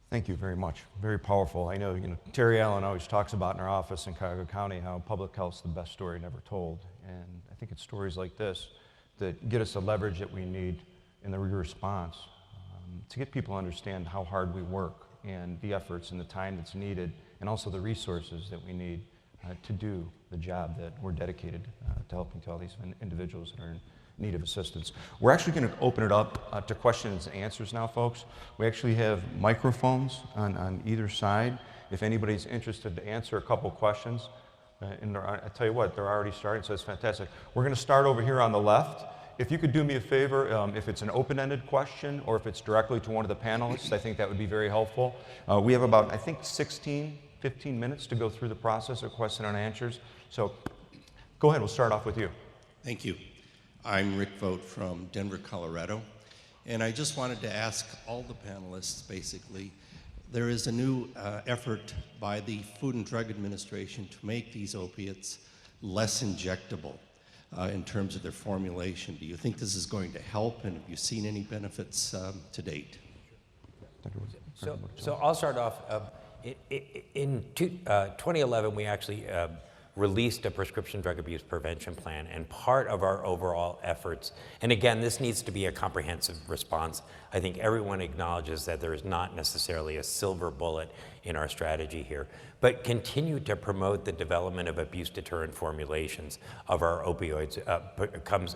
Thank you very much. Very powerful. I know, Terry Allen always talks about in our office in Cuyahoga County how public health's the best story never told. And I think it's stories like this that get us the leverage that we need in the response to get people to understand how hard we work and the efforts and the time that's needed, and also the resources that we need to do the job that we're dedicated to helping to all these individuals that are in need of assistance. We're actually going to open it up to questions and answers now, folks. We actually have microphones on either side. If anybody's interested to answer a couple questions, and I tell you what, they're already starting, so it's fantastic. We're going to start over here on the left. If you could do me a favor, if it's an open-ended question or if it's directly to one of the panelists, I think that would be very helpful. We have about, I think, 15 minutes to go through the process of question and answers. So go ahead, we'll start off with you. Thank you. I'm Rick Vogt from Denver, Colorado, and I just wanted to ask all the panelists, basically, there is a new effort by the Food and Drug Administration to make these opiates less injectable in terms of their formulation. Do you think this is going to help, and have you seen any benefits to date? So I'll start off. In 2011, we actually released a prescription drug abuse prevention plan, and part of our overall efforts, and again, this needs to be a comprehensive response. I think everyone acknowledges that there is not necessarily a silver bullet in our strategy here, but continue to promote the development of abuse deterrent formulations of our opioids becomes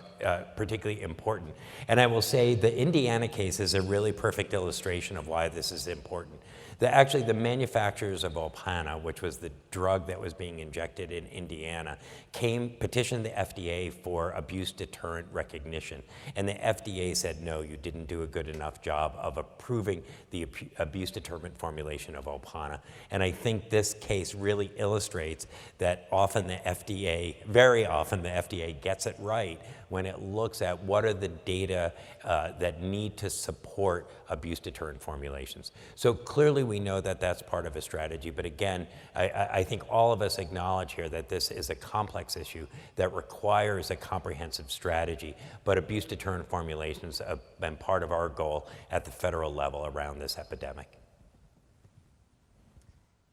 particularly important. And I will say the Indiana case is a really perfect illustration of why this is important. Actually, the manufacturers of Opana, which was the drug that was being injected in Indiana, petitioned the FDA for abuse deterrent recognition. And the FDA said, no, you didn't do a good enough job of approving the abuse deterrent formulation of Opana. And I think this case really illustrates that very often the FDA gets it right when it looks at what are the data that need to support abuse deterrent formulations. So clearly we know that that's part of a strategy, but again, I think all of us acknowledge here that this is a complex issue that requires a comprehensive strategy, but abuse deterrent formulations have been part of our goal at the federal level around this epidemic.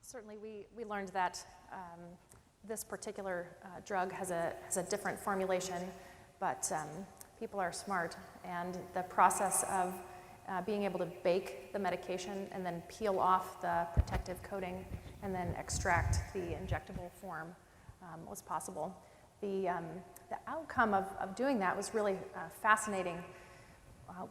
Certainly, we learned that this particular drug has a different formulation, but people are smart, and the process of being able to bake the medication and then peel off the protective coating and then extract the injectable form was possible. The outcome of doing that was really fascinating.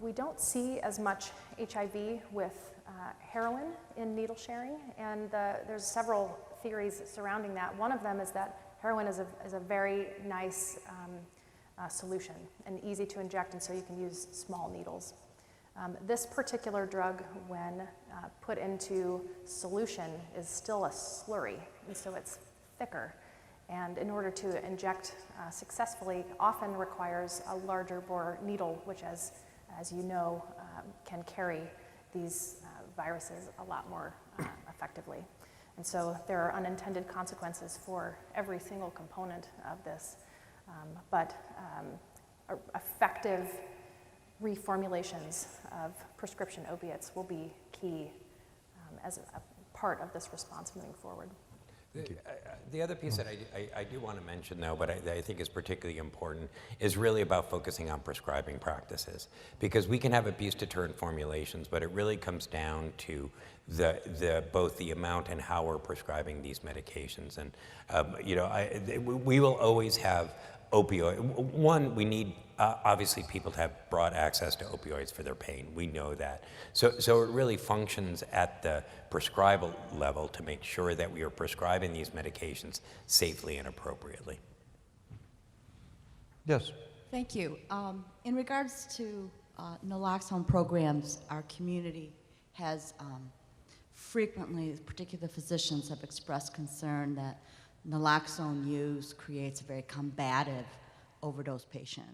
We don't see as much HIV with heroin in needle sharing, and there's several theories surrounding that. One of them is that heroin is a very nice solution and easy to inject, and so you can use small needles. This particular drug, when put into solution, is still a slurry, and so it's thicker. And in order to inject successfully, often requires a larger bore needle, which, as you know, can carry these viruses a lot more effectively. And so there are unintended consequences for every single component of this. But effective reformulations of prescription opiates will be key as a part of this response moving forward. The other piece that I do want to mention, though, but I think is particularly important, is really about focusing on prescribing practices. Because we can have abuse deterrent formulations, but it really comes down to both the amount and how we're prescribing these medications. And we will always have opioid. One, we need obviously people to have broad access to opioids for their pain. We know that. So it really functions at the prescriber level to make sure that we are prescribing these medications safely and appropriately. Yes. Thank you. In regards to naloxone programs, our community has frequently, particular physicians have expressed concern that naloxone use creates a very combative overdose patient.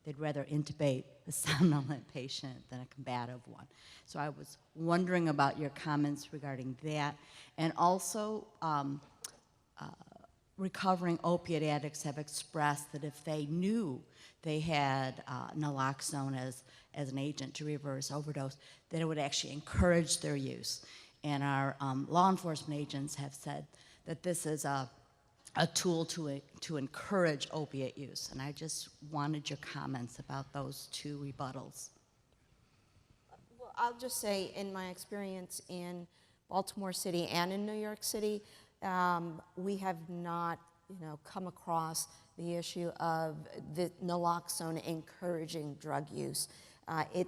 They'd rather intubate a somnolent patient than a combative one. So I was wondering about your comments regarding that. And also, recovering opiate addicts have expressed that if they knew they had naloxone as an agent to reverse overdose, that it would actually encourage their use. And our law enforcement agents have said that this is a tool to encourage opiate use. And I just wanted your comments about those two rebuttals. Well, I'll just say, in my experience in Baltimore City and in New York City, we have not, come across the issue of the naloxone encouraging drug use. It,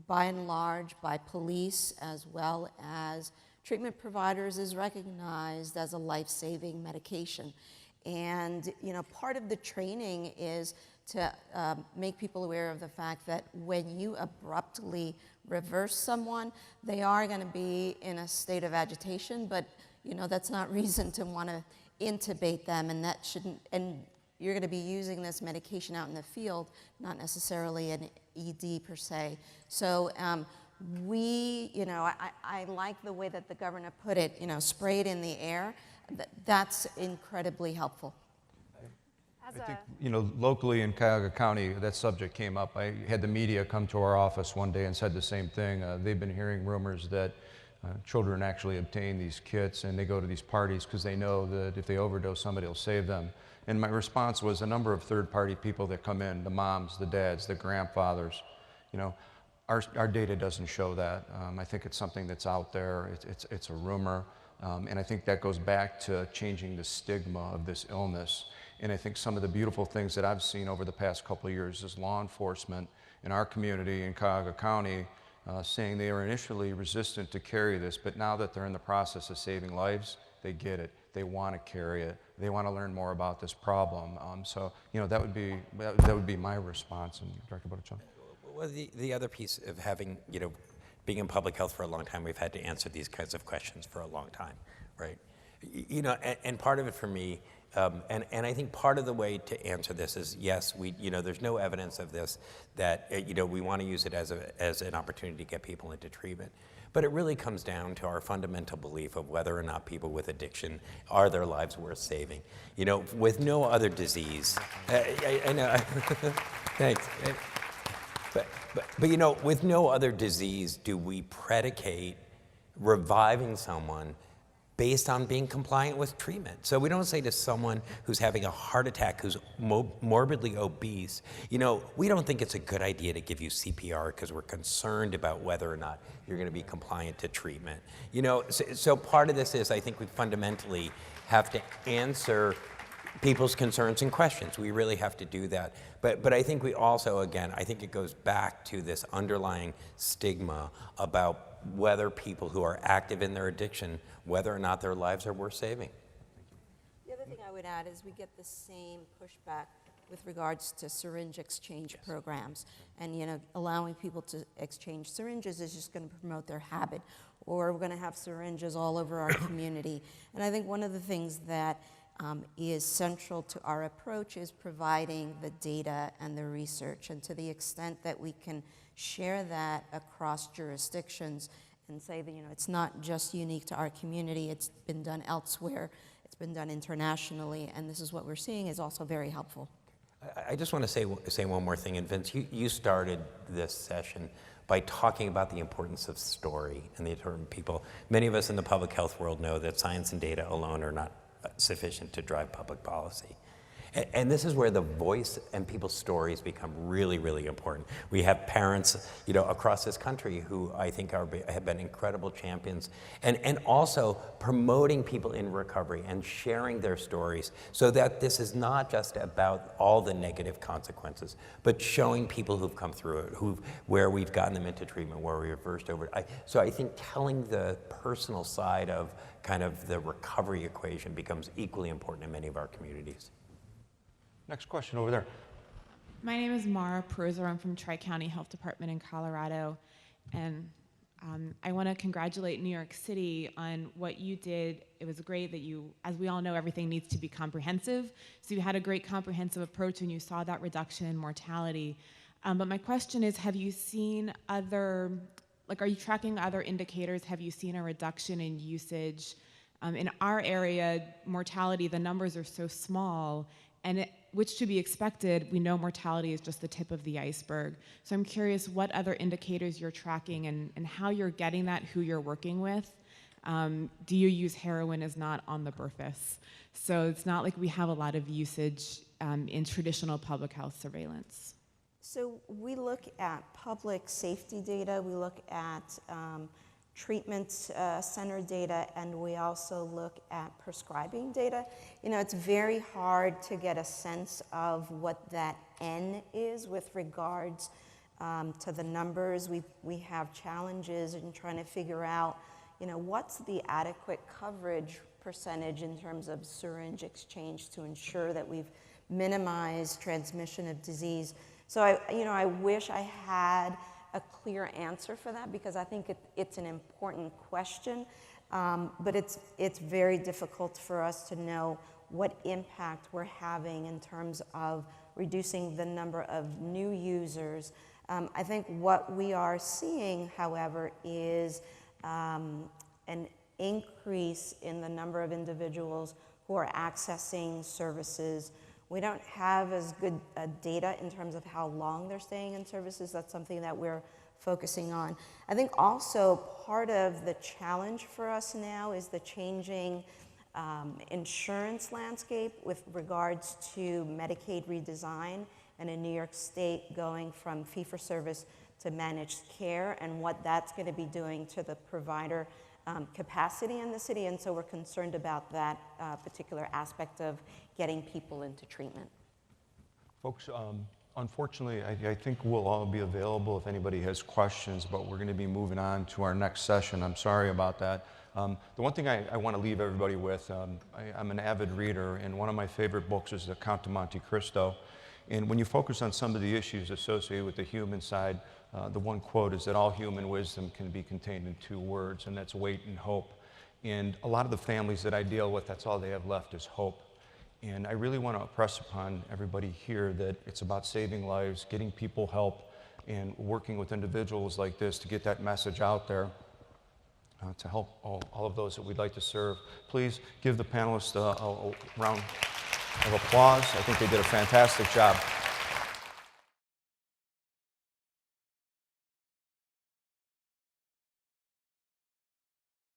by and large, by police as well as treatment providers, is recognized as a life-saving medication. And part of the training is to make people aware of the fact that when you abruptly reverse someone, they are going to be in a state of agitation, but that's not reason to want to intubate them, and that shouldn't, and you're going to be using this medication out in the field, not necessarily an ED per se. So I like the way that the governor put it, spray it in the air. That's incredibly helpful. I think, locally in Cuyahoga County, that subject came up. I had the media come to our office one day and said the same thing. They've been hearing rumors that children actually obtain these kits and they go to these parties because they know that if they overdose, somebody will save them. And my response was a number of third-party people that come in, the moms, the dads, the grandfathers, our data doesn't show that. I think it's something that's out there. It's a rumor. And I think that goes back to changing the stigma of this illness. And I think some of the beautiful things that I've seen over the past couple of years is law enforcement in our community in Cuyahoga County saying they are initially resistant to carry this, but now that they're in the process of saving lives, they get it. They want to carry it. They want to learn more about this problem. So, that would be my response. And Director Botticelli. Well, the other piece of having, being in public health for a long time, we've had to answer these kinds of questions for a long time, right? And part of it for me, and I think part of the way to answer this is, yes, there's no evidence of this, that, we want to use it as an opportunity to get people into treatment. But it really comes down to our fundamental belief of whether or not people with addiction, are their lives worth saving. With no other disease, I know, thanks. But with no other disease do we predicate reviving someone based on being compliant with treatment. So we don't say to someone who's having a heart attack, who's morbidly obese, we don't think it's a good idea to give you CPR because we're concerned about whether or not you're going to be compliant to treatment. So part of this is, I think we fundamentally have to answer people's concerns and questions. We really have to do that. But I think we also, again, I think it goes back to this underlying stigma about whether people who are active in their addiction, whether or not their lives are worth saving. The other thing I would add is we get the same pushback with regards to syringe exchange programs. And allowing people to exchange syringes is just going to promote their habit. Or we're going to have syringes all over our community. And I think one of the things that is central to our approach is providing the data and the research. And to the extent that we can share that across jurisdictions and say that, it's not just unique to our community, it's been done elsewhere, it's been done internationally, and this is what we're seeing is also very helpful. I just want to say one more thing, and Vince, you started this session by talking about the importance of story and the term people. Many of us in the public health world know that science and data alone are not sufficient to drive public policy. And this is where the voice and people's stories become really, really important. We have parents, across this country who I think have been incredible champions, and also promoting people in recovery and sharing their stories so that this is not just about all the negative consequences, but showing people who've come through it, where we've gotten them into treatment, where we reversed over it. So I think telling the personal side of kind of the recovery equation becomes equally important in many of our communities. Next question over there. My name is Mara Peruzer. I'm from Tri-County Health Department in Colorado. And I want to congratulate New York City on what you did. It was great that as we all know, everything needs to be comprehensive. So you had a great comprehensive approach and you saw that reduction in mortality. But my question is, have you seen are you tracking other indicators? Have you seen a reduction in usage? In our area, mortality, the numbers are so small, and which to be expected, we know mortality is just the tip of the iceberg. So I'm curious what other indicators you're tracking and how you're getting that, who you're working with. Do you use heroin as not on the BRFIS? So it's not like we have a lot of usage in traditional public health surveillance. So we look at public safety data, we look at treatment center data, and we also look at prescribing data. It's very hard to get a sense of what that N is with regards to the numbers. We have challenges in trying to figure out, what's the adequate coverage percentage in terms of syringe exchange to ensure that we've minimized transmission of disease. So I wish I had a clear answer for that, because I think it's an important question, but it's very difficult for us to know what impact we're having in terms of reducing the number of new users. I think what we are seeing, however, is an increase in the number of individuals who are accessing services. We don't have as good data in terms of how long they're staying in services. That's something that we're focusing on. I think also part of the challenge for us now is the changing insurance landscape with regards to Medicaid redesign, and in New York State going from fee-for-service to managed care, and what that's going to be doing to the provider capacity in the city. And so we're concerned about that particular aspect of getting people into treatment. Folks, Unfortunately, I think we'll all be available if anybody has questions, but we're going to be moving on to our next session. I'm sorry about that. The one thing I want to leave everybody with, I'm an avid reader, and one of my favorite books is The Count of Monte Cristo. And when you focus on some of the issues associated with the human side, the one quote is that all human wisdom can be contained in 2 words, and that's wait and hope. And a lot of the families that I deal with, that's all they have left is hope. And I really want to impress upon everybody here that it's about saving lives, getting people help, and working with individuals like this to get that message out there to help all of those that we'd like to serve. Please give the panelists a round of applause. I think they did a fantastic job.